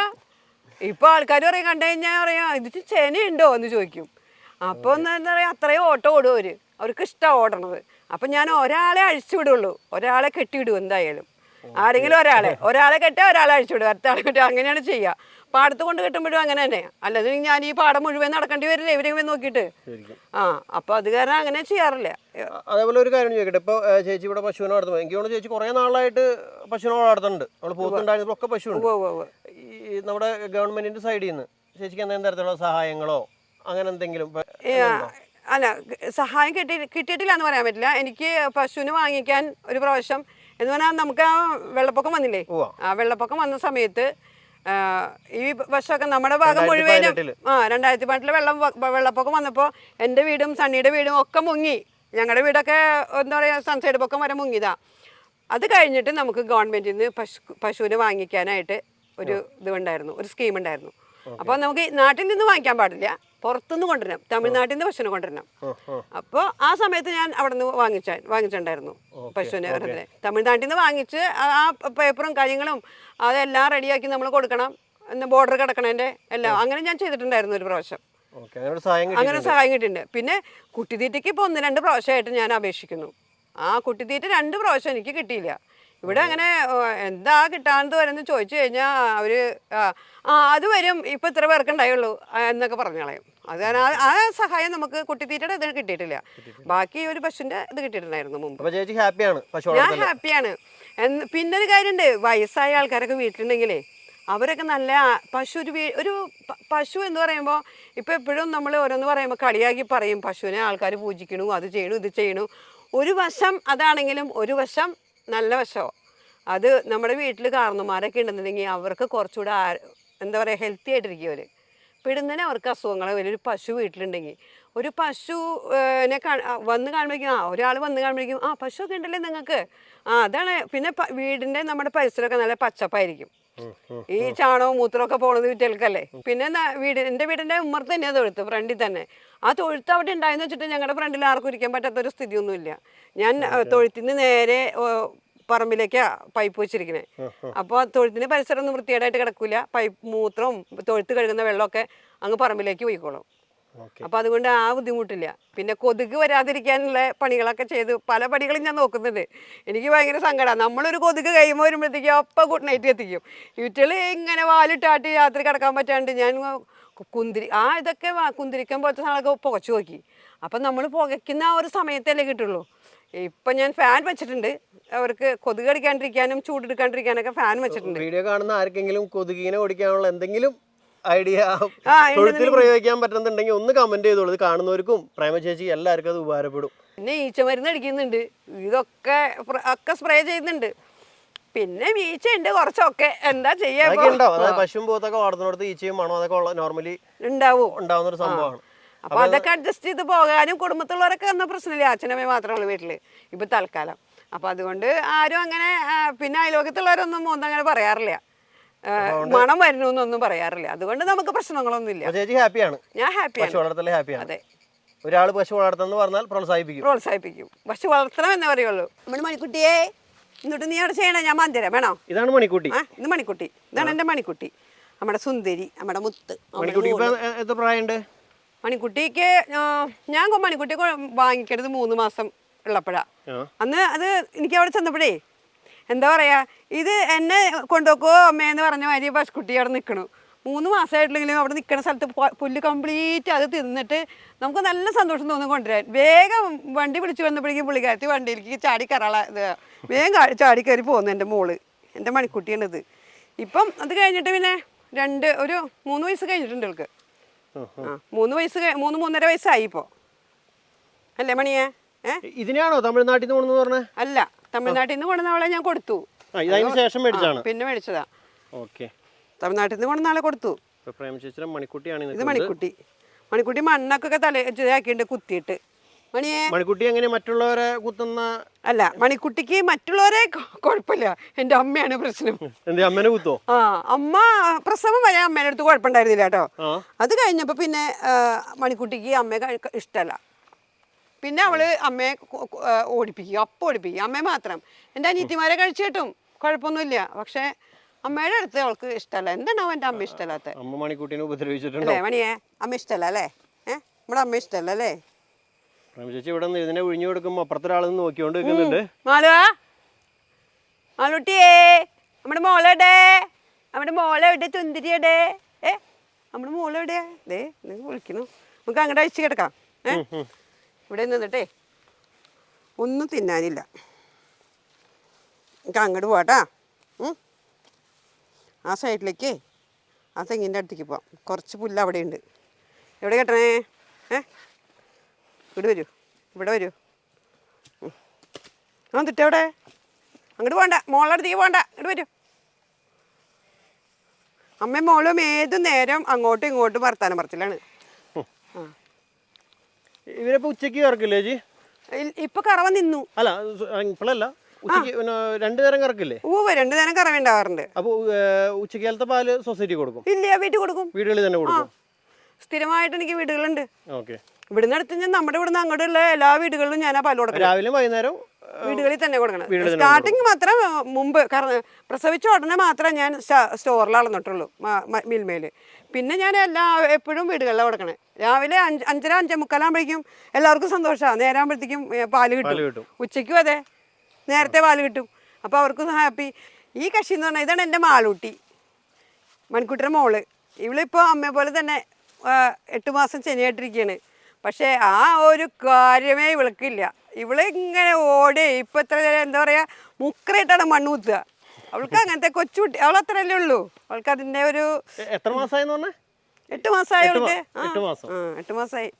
ഇപ്പൊ ആൾക്കാർ പറയും, കണ്ടു കഴിഞ്ഞാൽ പറയാ ഇത് ചെനയുണ്ടോ എന്ന് ചോദിക്കും. അപ്പൊ എന്താ പറയാ, അത്രയും ഓട്ടം ഓടും അവർക്ക് ഇഷ്ടമാണ് ഓടണത്. അപ്പൊ ഞാൻ ഒരാളെ അഴിച്ചു വിടുള്ളൂ, ഒരാളെ കെട്ടിവിടും. എന്തായാലും ആരെങ്കിലും ഒരാളെ കെട്ടാ ഒരാളെ അഴിച്ചു വിടും, അടുത്ത ആളെ കെട്ടുക. അങ്ങനെയാണ് ചെയ്യുക. പാടത്ത് കൊണ്ട് കെട്ടുമ്പോഴും അങ്ങനെ തന്നെ. അല്ലാതെ ഞാൻ ഈ പാടം മുഴുവൻ നടക്കേണ്ടി വരില്ലേ ഇവരെങ്കിലും നോക്കിയിട്ട്. അപ്പൊ അത് കാരണം അങ്ങനെ ചെയ്യാറില്ല. അതേപോലെ ഒരു കാര്യം ചോദിക്കട്ടെ, ഇപ്പോൾ ചേച്ചി ഇവിടെ പശുവിനെ വളർത്തുമ്പോൾ എനിക്ക് തോന്നുന്നു ചേച്ചി കുറേ നാളായിട്ട് പശുവിനെ വളർത്തുന്നുണ്ട്. നമ്മൾ പോത്തുണ്ടായിരുന്നപ്പോൾ ഒക്കെ പശുവുണ്ട്. ഈ നമ്മുടെ ഗവൺമെന്റിന്റെ സൈഡിൽ നിന്ന് ചേച്ചിക്ക് എന്തെങ്കിലും തരത്തിലുള്ള സഹായങ്ങളോ അങ്ങനെ എന്തെങ്കിലും? അല്ല, സഹായം കിട്ടിയിട്ടില്ല എന്ന് പറയാൻ പറ്റില്ല. എനിക്ക് പശുവിന് വാങ്ങിക്കാൻ ഒരു പ്രാവശ്യം എന്ന് പറഞ്ഞാൽ നമുക്ക് ആ വെള്ളപ്പൊക്കം വന്നില്ലേ, ആ വെള്ളപ്പൊക്കം വന്ന സമയത്ത് ഈ വർഷമൊക്കെ നമ്മുടെ ഭാഗം മുഴുവനും 2018 വെള്ളപ്പൊക്കം വന്നപ്പോൾ എൻ്റെ വീടും സണ്ണിയുടെ വീടും ഒക്കെ മുങ്ങി. ഞങ്ങളുടെ വീടൊക്കെ എന്താ പറയുക, സൺസൈഡ് പൊക്കം വരെ മുങ്ങിയതാ. അത് കഴിഞ്ഞിട്ട് നമുക്ക് ഗവൺമെൻറ്റിൽ നിന്ന് പശുവിനെ വാങ്ങിക്കാനായിട്ട് ഒരു ഇതുണ്ടായിരുന്നു, ഒരു സ്കീം ഉണ്ടായിരുന്നു. അപ്പോൾ നമുക്ക് നാട്ടിൽ നിന്ന് വാങ്ങിക്കാൻ പാടില്ല, പുറത്തുനിന്ന് കൊണ്ടുവരണം, തമിഴ്നാട്ടിൽ നിന്ന് പശുവിനെ കൊണ്ടുവരണം. അപ്പോൾ ആ സമയത്ത് ഞാൻ അവിടെ നിന്ന് വാങ്ങിച്ചിട്ടുണ്ടായിരുന്നു പശുവിനെ. വെറുതെ തമിഴ്നാട്ടിൽ നിന്ന് വാങ്ങിച്ച് ആ പേപ്പറും കാര്യങ്ങളും അതെല്ലാം റെഡിയാക്കി നമ്മൾ കൊടുക്കണം, ബോർഡർ കിടക്കണതിൻ്റെ എല്ലാം. അങ്ങനെ ഞാൻ ചെയ്തിട്ടുണ്ടായിരുന്നു ഒരു പ്രാവശ്യം. അങ്ങനെ സഹായം കിട്ടിയിട്ടുണ്ട്. പിന്നെ കുട്ടിത്തീറ്റയ്ക്ക് ഇപ്പോൾ 1-2 പ്രാവശ്യമായിട്ട് ഞാൻ അപേക്ഷിക്കുന്നു. ആ കുട്ടിത്തീറ്റ 2 പ്രാവശ്യം എനിക്ക് കിട്ടിയില്ല. ഇവിടെ അങ്ങനെ എന്താ കിട്ടാണ്ട് വരുമെന്ന് ചോദിച്ചു കഴിഞ്ഞാൽ അവർ അത് വരും, ഇപ്പം ഇത്ര പേർക്കുണ്ടായുള്ളൂ എന്നൊക്കെ പറഞ്ഞു കളയും. അത് കാരണം ആ സഹായം നമുക്ക് കുട്ടിത്തീറ്റയുടെ ഇത് കിട്ടിയിട്ടില്ല. ബാക്കി ഒരു പശുവിൻ്റെ ഇത് കിട്ടിയിട്ടുണ്ടായിരുന്നു മുമ്പ്. ഞാൻ ഹാപ്പിയാണ്. പിന്നെ ഒരു കാര്യമുണ്ട്, വയസ്സായ ആൾക്കാരൊക്കെ വീട്ടിലുണ്ടെങ്കിലേ അവരൊക്കെ നല്ല ഒരു പശു എന്ന് പറയുമ്പോൾ ഇപ്പോൾ എപ്പോഴും നമ്മൾ ഓരോന്ന് പറയുമ്പോൾ കളിയാക്കി പറയും, പശുവിനെ ആൾക്കാർ പൂജിക്കണു, അത് ചെയ്യണു, ഇത് ചെയ്യണു. ഒരു വശം അതാണെങ്കിലും ഒരു വശം നല്ല വശമോ. അത് നമ്മുടെ വീട്ടിൽ കാരണന്മാരൊക്കെ ഉണ്ടെന്നുണ്ടെങ്കിൽ അവർക്ക് കുറച്ചുകൂടെ എന്താ പറയുക, ഹെൽത്തി ആയിട്ടിരിക്കും അവർ. പിടുന്നതിന് അവർക്ക് അസുഖങ്ങളെ വലിയൊരു പശു വീട്ടിലുണ്ടെങ്കിൽ, ഒരു പശുവിനെ വന്ന് കാണുമ്പോഴേക്കും ഒരാൾ വന്ന് കാണുമ്പോഴേക്കും പശുവൊക്കെ ഉണ്ടല്ലേ നിങ്ങൾക്ക്, അതാണ്. പിന്നെ വീടിൻ്റെ നമ്മുടെ പരിസരമൊക്കെ നല്ല പച്ചപ്പായിരിക്കും. ഈ ചാണകവും മൂത്രമൊക്കെ പോണത് വിറ്റൽക്കല്ലേ. പിന്നെ എൻ്റെ വീടിൻ്റെ ഉമ്മർത്ത് തന്നെയാണ് തൊഴുത്ത്, ഫ്രണ്ടിൽ തന്നെ. ആ തൊഴുത്ത് അവിടെ ഉണ്ടായെന്ന് വെച്ചിട്ട് ഞങ്ങളുടെ ഫ്രണ്ടിൽ ആർക്കും ഇരിക്കാൻ പറ്റാത്തൊരു സ്ഥിതിയൊന്നുമില്ല. ഞാൻ തൊഴുത്തിന് നേരെ പറമ്പിലേക്കാ പൈപ്പ് വെച്ചിരിക്കണേ. അപ്പോൾ തൊഴുത്തിന് പരിസരം ഒന്നും വൃത്തികേടായിട്ട് കിടക്കില്ല. മൂത്രവും തൊഴുത്ത് കഴുകുന്ന വെള്ളമൊക്കെ അങ്ങ് പറമ്പിലേക്ക് പോയിക്കോളും. അപ്പോൾ അതുകൊണ്ട് ആ ബുദ്ധിമുട്ടില്ല. പിന്നെ കൊതുക് വരാതിരിക്കാനുള്ള പണികളൊക്കെ ചെയ്ത് പല പണികളും ഞാൻ നോക്കുന്നുണ്ട്. എനിക്ക് ഭയങ്കര സങ്കടമാണ്. നമ്മളൊരു കൊതുക് കഴിയുമ്പോൾ വരുമ്പോഴത്തേക്കും അപ്പം ഗുഡ് നൈറ്റ് എത്തിക്കും. വീട്ടിൽ ഇങ്ങനെ വാലിട്ടാട്ടി രാത്രി കിടക്കാൻ പറ്റാണ്ട് ഞാൻ ഇതൊക്കെ കുന്തിരിക്കാൻ പോലത്തെ സാധനങ്ങളൊക്കെ പുകച്ചു നോക്കി. അപ്പം നമ്മൾ പുകയ്ക്കുന്ന ആ ഒരു സമയത്തല്ലേ കിട്ടുള്ളൂ. ഇപ്പം ഞാൻ ഫാൻ വെച്ചിട്ടുണ്ട്, അവർക്ക് കൊതുക് കടിക്കാണ്ടിരിക്കാനും ചൂടെടുക്കാണ്ടിരിക്കാനൊക്കെ ഫാൻ വെച്ചിട്ടുണ്ട്. വീഡിയോ കാണുന്ന ആർക്കെങ്കിലും കൊതുകിനെ ഓടിക്കാനുള്ള എന്തെങ്കിലും ഐഡിയ തൊഴുത്തിൽ പ്രയോഗിക്കാൻ പറ്റുന്നുണ്ടെങ്കിൽ ഒന്ന് കമന്റ് ചെയ്തോളൂ. ഇത് കാണുന്നവർക്കും പ്രേമ ചേച്ചി എല്ലാവർക്കും അത് ഉപകാരപ്പെടും. പിന്നെ ഈച്ച മരുന്ന് അടിക്കുന്നുണ്ട്, ഇതൊക്കെ സ്പ്രേ ചെയ്യുന്നുണ്ട്. പിന്നെ വീഴ്ചയുണ്ട് കുറച്ചൊക്കെ, എന്താ ചെയ്യാ. പശുവും പോത്തൊക്കെ വളർത്തുന്നിടത്ത് ഈച്ചയും മണോ അതൊക്കെ നോർമലി ഉണ്ടാവുന്ന ഒരു സംഭവമാണ്. അപ്പൊ അതൊക്കെ അഡ്ജസ്റ്റ് ചെയ്ത് പോകാനും കുടുംബത്തുള്ളവരൊക്കെ ഒന്നും പ്രശ്നമില്ല. അച്ഛനമ്മ മാത്രമേ ഉള്ളൂ വീട്ടില് ഇപ്പൊ തൽക്കാലം. അപ്പൊ അതുകൊണ്ട് ആരും അങ്ങനെ, പിന്നെ അയൽവക്കത്തുള്ളവരൊന്നും ഒന്നും അങ്ങനെ പറയാറില്ല, മണം വരുന്നു എന്നൊന്നും പറയാറില്ല. അതുകൊണ്ട് നമുക്ക് പ്രശ്നങ്ങളൊന്നും ഇല്ല. ഞാൻ ഹാപ്പിയാണ്. അതെ, ഒരാൾ പശു വളർത്തുന്ന പറഞ്ഞാൽ പ്രോത്സാഹിപ്പിക്കും. പശു വളർത്തണം എന്നേ പറയുള്ളൂ. നമ്മുടെ മണിക്കുട്ടിയെ എന്നിട്ട് നീ അവിടെ ചെയ്യണേ, ഞാൻ മന്ദിരം വേണോ? ഇതാണ് മണിക്കുട്ടി. ഇത് മണിക്കുട്ടി, ഇതാണ് എൻ്റെ മണിക്കുട്ടി, നമ്മുടെ സുന്ദരി, നമ്മുടെ മുത്ത്. മണിക്കുട്ടിക്ക് എത്ര പ്രായമുണ്ട്? മണിക്കുട്ടിക്ക് ഞാൻ മണിക്കുട്ടി വാങ്ങിക്കരുത് 3 മാസം ഉള്ളപ്പോഴാ. അന്ന് അത് എനിക്ക് അവിടെ ചെന്നപ്പോഴേ എന്താ പറയാ, ഇത് എന്നെ കൊണ്ടുപോക്കോ അമ്മയെന്ന് പറഞ്ഞ മാതിരി പശുക്കുട്ടി അവിടെ നിൽക്കണു. 3 മാസമായിട്ടില്ലെങ്കിലും അവിടെ നിൽക്കുന്ന സ്ഥലത്ത് പുല്ല് കംപ്ലീറ്റ് അത് തിന്നിട്ട് നമുക്ക് നല്ല സന്തോഷം തോന്നും കൊണ്ടുവരാൻ. വേഗം വണ്ടി പിടിച്ച് വന്നപ്പോഴേക്കും പുള്ളിക്കാരത്തി വണ്ടിയിലേക്ക് ചാടി കയറാള ഇത് വേഗം ചാടി കയറി പോകുന്നു എൻ്റെ മോള്, എൻ്റെ മണിക്കുട്ടിയാണിത്. ഇപ്പം അത് കഴിഞ്ഞിട്ട് പിന്നെ 3 വയസ്സ് കഴിഞ്ഞിട്ടുണ്ട് അവൾക്ക്. 3-3.5 വയസ്സായി ഇപ്പോൾ, അല്ലേ മണിയെ? ഇതിനാണോ തമിഴ്നാട്ടിൽ നിന്ന് കൊണ്ടുവന്ന് പറഞ്ഞത്? അല്ല, തമിഴ്നാട്ടിൽ നിന്ന് കൊണ്ടുവന്നവളെ ഞാൻ കൊടുത്തു, ശേഷം മേടിച്ചാണ്. പിന്നെ മേടിച്ചതാ. ഓക്കെ, തമിഴ്നാട്ടിൽ നിന്ന് കൊണ്ടുവന്നാളെ കൊടുത്തു. പ്രേമചേച്ചിയുടെ മണിക്കുട്ടിയാണ് ഇത്. മണിക്കുട്ടി മണ്ണൊക്കെ ഇതാക്കിയിട്ട് കുത്തിയിട്ട്. മണിക്കുട്ടി എങ്ങനെ മറ്റുള്ളവരെ കുത്തുന്ന? അല്ല, മണിക്കുട്ടിക്ക് മറ്റുള്ളവരെ കുഴപ്പമില്ല, എൻ്റെ അമ്മയാണ് പ്രശ്നം. എന്റെ അമ്മേനെ കുത്തോ? അമ്മ പ്രസവം വരെ അമ്മേൻ്റെ അടുത്ത് കുഴപ്പമുണ്ടായിരുന്നില്ല കേട്ടോ. അത് കഴിഞ്ഞപ്പോൾ പിന്നെ മണിക്കുട്ടിക്ക് അമ്മയെ ഇഷ്ടമല്ല. പിന്നെ അവള് അമ്മയെ ഓടിപ്പിക്കും, അമ്മയെ മാത്രം. എൻ്റെ അനിയത്തിമാരെ കഴിച്ചു കിട്ടും, കുഴപ്പമൊന്നുമില്ല. പക്ഷെ അമ്മയുടെ അടുത്ത് അവൾക്ക് ഇഷ്ടമല്ല. എന്താണ് അവൻ്റെ അമ്മ ഇഷ്ടമല്ലാത്ത? അമ്മ മണിക്കുട്ടീനെ ഉപദ്രവിച്ചിട്ടുണ്ടോ? അല്ലേ മണിയെ? അമ്മ ഇഷ്ടമല്ല അല്ലേ? നമ്മുടെ അമ്മ ഇഷ്ടമല്ല അല്ലേ? ചേച്ചി ഇവിടെ നിന്ന് ഇതിനെ ഒഴിഞ്ഞു കൊടുക്കുമ്പോൾ അപ്പുറത്തൊരാളെന്ന് നോക്കിക്കൊണ്ട് നിൽക്കുന്നുണ്ട്. മാളുട്ടിയേ, നമ്മുടെ മോളെവിടെ? നമ്മുടെ മോളെവിടെ? ചുന്തിരിയുടെ നമ്മുടെ മോളെവിടെയാ? വിളിക്കുന്നു. നമുക്ക് അങ്ങോട്ട് അഴിച്ചു കിടക്കാം. ഇവിടെ നിന്നിട്ടേ ഒന്നും തിന്നാനില്ല, നമുക്ക് അങ്ങോട്ട് പോട്ടാ. ആ സൈഡിലേക്ക്, ആ തെങ്ങിൻ്റെ അടുത്തേക്ക് പോവാം. കുറച്ച് പുല്ല് അവിടെ ഉണ്ട്. എവിടെ കെട്ടണേ? ഇവിടെ വരൂ. തിട്ടെവിടെ? അങ്ങോട്ട് പോകണ്ട, മോളുടെ അടുത്തേക്ക് പോകണ്ട, ഇങ്ങോട്ട് വരൂ. അമ്മയും മോളും ഏത് നേരം അങ്ങോട്ടും ഇങ്ങോട്ടും വർത്താനം പറച്ചിലാണ്. ഇവരിപ്പോ ഉച്ചക്ക് കറക്കില്ലേ ചേച്ചി? ഇപ്പൊ കറവ നിന്നു. അല്ല, ഇപ്പോഴല്ല, ഉച്ചക്ക് 2 നേരം കറക്കില്ലേ? 2 നേരം കറവുണ്ടാവാറുണ്ട്. അപ്പൊ ഉച്ചക്കാലത്തെ പാല് സൊസൈറ്റി കൊടുക്കും? ഇല്ല, വീട്ടിൽ കൊടുക്കും. വീടുകളിൽ തന്നെ കൊടുക്കും? സ്ഥിരമായിട്ട് എനിക്ക് വീടുകളുണ്ട്. ഓക്കെ. ഇവിടുന്ന് അടുത്ത് ഞാൻ നമ്മുടെ ഇവിടുന്ന് അങ്ങോട്ടുള്ള എല്ലാ വീടുകളിലും ഞാൻ ആ പാല് കൊടുക്കണം. രാവിലെ വൈകുന്നേരം വീടുകളിൽ തന്നെ കൊടുക്കണം. സ്റ്റാർട്ടിങ് മാത്രം മുമ്പ് പ്രസവിച്ച ഉടനെ മാത്രമേ ഞാൻ സ്റ്റോറിൽ അളന്നിട്ടുള്ളൂ, മിൽമയിൽ. പിന്നെ ഞാൻ എപ്പോഴും വീടുകളിലാണ് കൊടുക്കണേ. രാവിലെ 5:30 5:45 എല്ലാവർക്കും സന്തോഷമാണ്, നേരാകുമ്പോഴത്തേക്കും പാല് കിട്ടും. ഉച്ചയ്ക്കും അതെ, നേരത്തെ പാല് കിട്ടും. അപ്പോൾ അവർക്കും ഹാപ്പി. ഈ കക്ഷി എന്ന് പറഞ്ഞാൽ ഇതാണ് എൻ്റെ മാളൂട്ടി, മണിക്കുട്ടിയുടെ മോള്. ഇവളിപ്പോൾ അമ്മയെ പോലെ തന്നെ 8 മാസം ചെനിയായിട്ടിരിക്കുകയാണ്. പക്ഷേ ആ ഒരു കാര്യമേ ഇവൾക്കില്ല. ഇവളിങ്ങനെ ഓടി ഇപ്പം എത്ര എന്താ പറയുക, മുക്കറായിട്ടാണ് മണ്ണ് കുത്തുക. അവൾക്ക് അങ്ങനത്തെ കൊച്ചുകുട്ടി, അവളത്രല്ലേ ഉള്ളൂ. അവൾക്ക് അതിൻ്റെ ഒരു എത്ര മാസമായെന്ന് പറഞ്ഞാൽ? 8 മാസമായി അവൾക്ക്. 8 മാസമായി.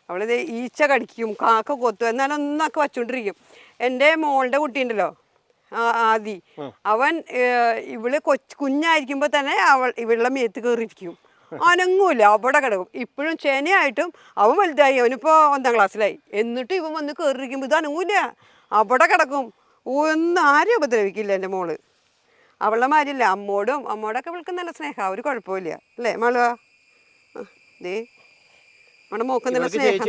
അവളിത് ഈച്ച കടിക്കും, കാക്ക കൊത്തും, എന്നാലും ഒന്നൊക്കെ വച്ചുകൊണ്ടിരിക്കും. എൻ്റെ മോളുടെ കുട്ടിയുണ്ടല്ലോ ആദി, അവൻ ഇവള് കുഞ്ഞായിരിക്കുമ്പോൾ തന്നെ ഇവളുടെ മേത്ത് കയറിയിരിക്കും, അനങ്ങൂല, അവിടെ കിടക്കും. ഇപ്പോഴും ചേനയായിട്ടും അവൻ വലുതായി, അവനിപ്പോൾ 1ാം ക്ലാസ്സിലായി. എന്നിട്ട് ഇവൻ വന്ന് കയറിയിരിക്കുമ്പോൾ ഇത് അനങ്ങൂല, അവിടെ കിടക്കും. ഒന്നും ആരും ഉപദ്രവിക്കില്ല എൻ്റെ മോള്. അവളുടെ മാതിരില്ല, അമ്മോടൊക്കെ അവൾക്ക് നല്ല സ്നേഹം, ഒരു കുഴപ്പമില്ല അല്ലേ മാളുക? നമ്മുടെ മോക്ക് നല്ല സ്നേഹം.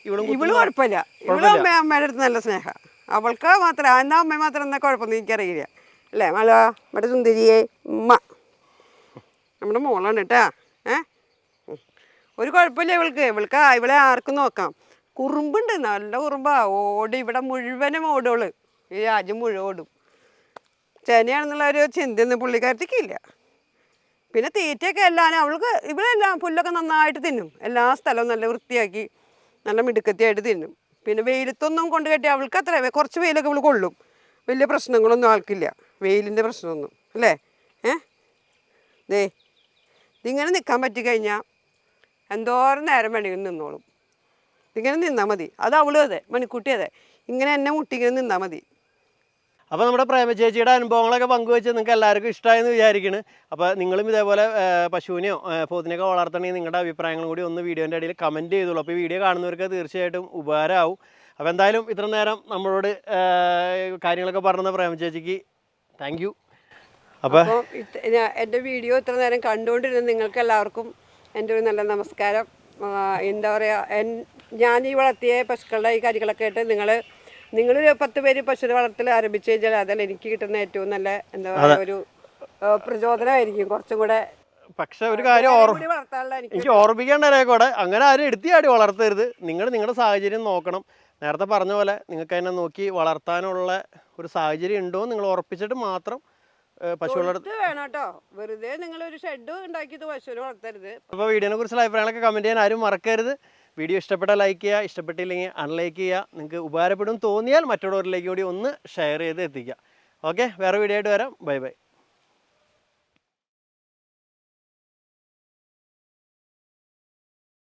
ഇവള് കുഴപ്പമില്ല, ഇവള് അമ്മയുടെ അടുത്ത് നല്ല സ്നേഹം. അവൾക്ക് മാത്രം, എന്നാ അമ്മ മാത്രം എന്നാ കുഴപ്പമൊന്നും എനിക്കറിയില്ല അല്ലേ മാളുക? നമ്മുടെ സുന്ദരിയെ ഉമ്മ നമ്മുടെ മോളാണ് കേട്ടാ. ഒരു കുഴപ്പമില്ല ഇവളെ ആർക്കും നോക്കാം. കുറുമ്പുണ്ട്, നല്ല കുറുമ്പാ. ഇവിടെ മുഴുവനും ഓടുകള്, ഈ രാജ്യം മുഴുവൻ ഓടും. ചേനയാണെന്നുള്ള ഒരു ചിന്തയൊന്നും പുള്ളിക്കാരത്തേക്കില്ല. പിന്നെ തീറ്റയൊക്കെ അവൾക്ക് ഇവളെല്ലാം പുല്ലൊക്കെ നന്നായിട്ട് തിന്നും. എല്ലാ സ്ഥലവും നല്ല വൃത്തിയാക്കി നല്ല മിടുക്കത്തിയായിട്ട് തിന്നും. പിന്നെ വെയിലത്തൊന്നും കൊണ്ട് കെട്ടി അവൾക്ക് കുറച്ച് വെയിലൊക്കെ ഇവൾ കൊള്ളും. വലിയ പ്രശ്നങ്ങളൊന്നും ആൾക്കില്ല, വെയിലിൻ്റെ പ്രശ്നമൊന്നും അല്ലേ? ഇതിങ്ങനെ നിൽക്കാൻ പറ്റിക്കഴിഞ്ഞാൽ എന്തോരം നേരം വേണമെങ്കിലും നിന്നോളും. ഇതിങ്ങനെ നിന്നാൽ മതി. അത് അവളും അതെ, മണിക്കുട്ടി അതെ, ഇങ്ങനെ എന്നെ മുട്ടിങ്ങനെ നിന്നാൽ മതി. അപ്പോൾ നമ്മുടെ പ്രേമചേച്ചിയുടെ അനുഭവങ്ങളൊക്കെ പങ്കുവെച്ച് നിങ്ങൾക്ക് എല്ലാവർക്കും ഇഷ്ടമായെന്ന് വിചാരിക്കുന്നു. അപ്പോൾ നിങ്ങളും ഇതേപോലെ പശുവിനെയോ പോത്തിനെയൊക്കെ വളർത്തണമെങ്കിൽ നിങ്ങളുടെ അഭിപ്രായങ്ങളും കൂടി ഒന്ന് വീഡിയോൻ്റെ ഇടയിൽ കമൻറ്റ് ചെയ്തോളൂ. അപ്പോൾ ഈ വീഡിയോ കാണുന്നവർക്ക് തീർച്ചയായിട്ടും ഉപകാരമാവും. അപ്പോൾ എന്തായാലും ഇത്ര നേരം നമ്മളോട് കാര്യങ്ങളൊക്കെ പറഞ്ഞ പ്രേമചേച്ചിക്ക് താങ്ക് യു. അപ്പോൾ എൻ്റെ വീഡിയോ ഇത്ര നേരം കണ്ടുകൊണ്ടിരുന്ന നിങ്ങൾക്ക് എല്ലാവർക്കും എൻ്റെ ഒരു നല്ല നമസ്കാരം. എന്താ പറയുക, ഞാൻ ഈ വളർത്തിയ പശുക്കളുടെ ഈ കാര്യങ്ങളൊക്കെ ആയിട്ട് നിങ്ങൾ നിങ്ങളൊരു 10 പേര് പശു വളർത്തൽ ആരംഭിച്ചു കഴിഞ്ഞാൽ അതല്ല എനിക്ക് കിട്ടുന്ന ഏറ്റവും നല്ല എന്താ പറയുക ഒരു പ്രചോദനമായിരിക്കും കുറച്ചും കൂടെ. പക്ഷെ ഒരു കാര്യം കൂടി വളർത്താനുള്ള എനിക്ക് ഓർമ്മിക്കേണ്ട കൂടെ അങ്ങനെ ആരും എടുത്തിയാടി വളർത്തരുത്. നിങ്ങൾ നിങ്ങളുടെ സാഹചര്യം നോക്കണം. നേരത്തെ പറഞ്ഞ പോലെ നിങ്ങൾക്ക് അതിനെ നോക്കി വളർത്താനുള്ള ഒരു സാഹചര്യം ഉണ്ടോ നിങ്ങൾ ഉറപ്പിച്ചിട്ട് മാത്രം പശുക്കളെ വേണം കേട്ടോ. വെറുതെ നിങ്ങൾ ഒരു ഷെഡ് ഉണ്ടാക്കിയത് പശുവിനെ വളർത്തരുത്. അപ്പോൾ വീഡിയോനെ കുറിച്ചുള്ള അഭിപ്രായങ്ങളൊക്കെ കമൻറ്റ് ചെയ്യാൻ ആരും മറക്കരുത്. വീഡിയോ ഇഷ്ടപ്പെട്ടാൽ ലൈക്ക് ചെയ്യുക, ഇഷ്ടപ്പെട്ടില്ലെങ്കിൽ അൺലൈക്ക് ചെയ്യുക. നിങ്ങൾക്ക് ഉപകാരപ്പെടും തോന്നിയാൽ മറ്റുള്ളവരിലേക്ക് കൂടി ഒന്ന് ഷെയർ ചെയ്ത് എത്തിക്കുക. ഓക്കെ, വേറെ വീഡിയോ ആയിട്ട് വരാം. Bye bye.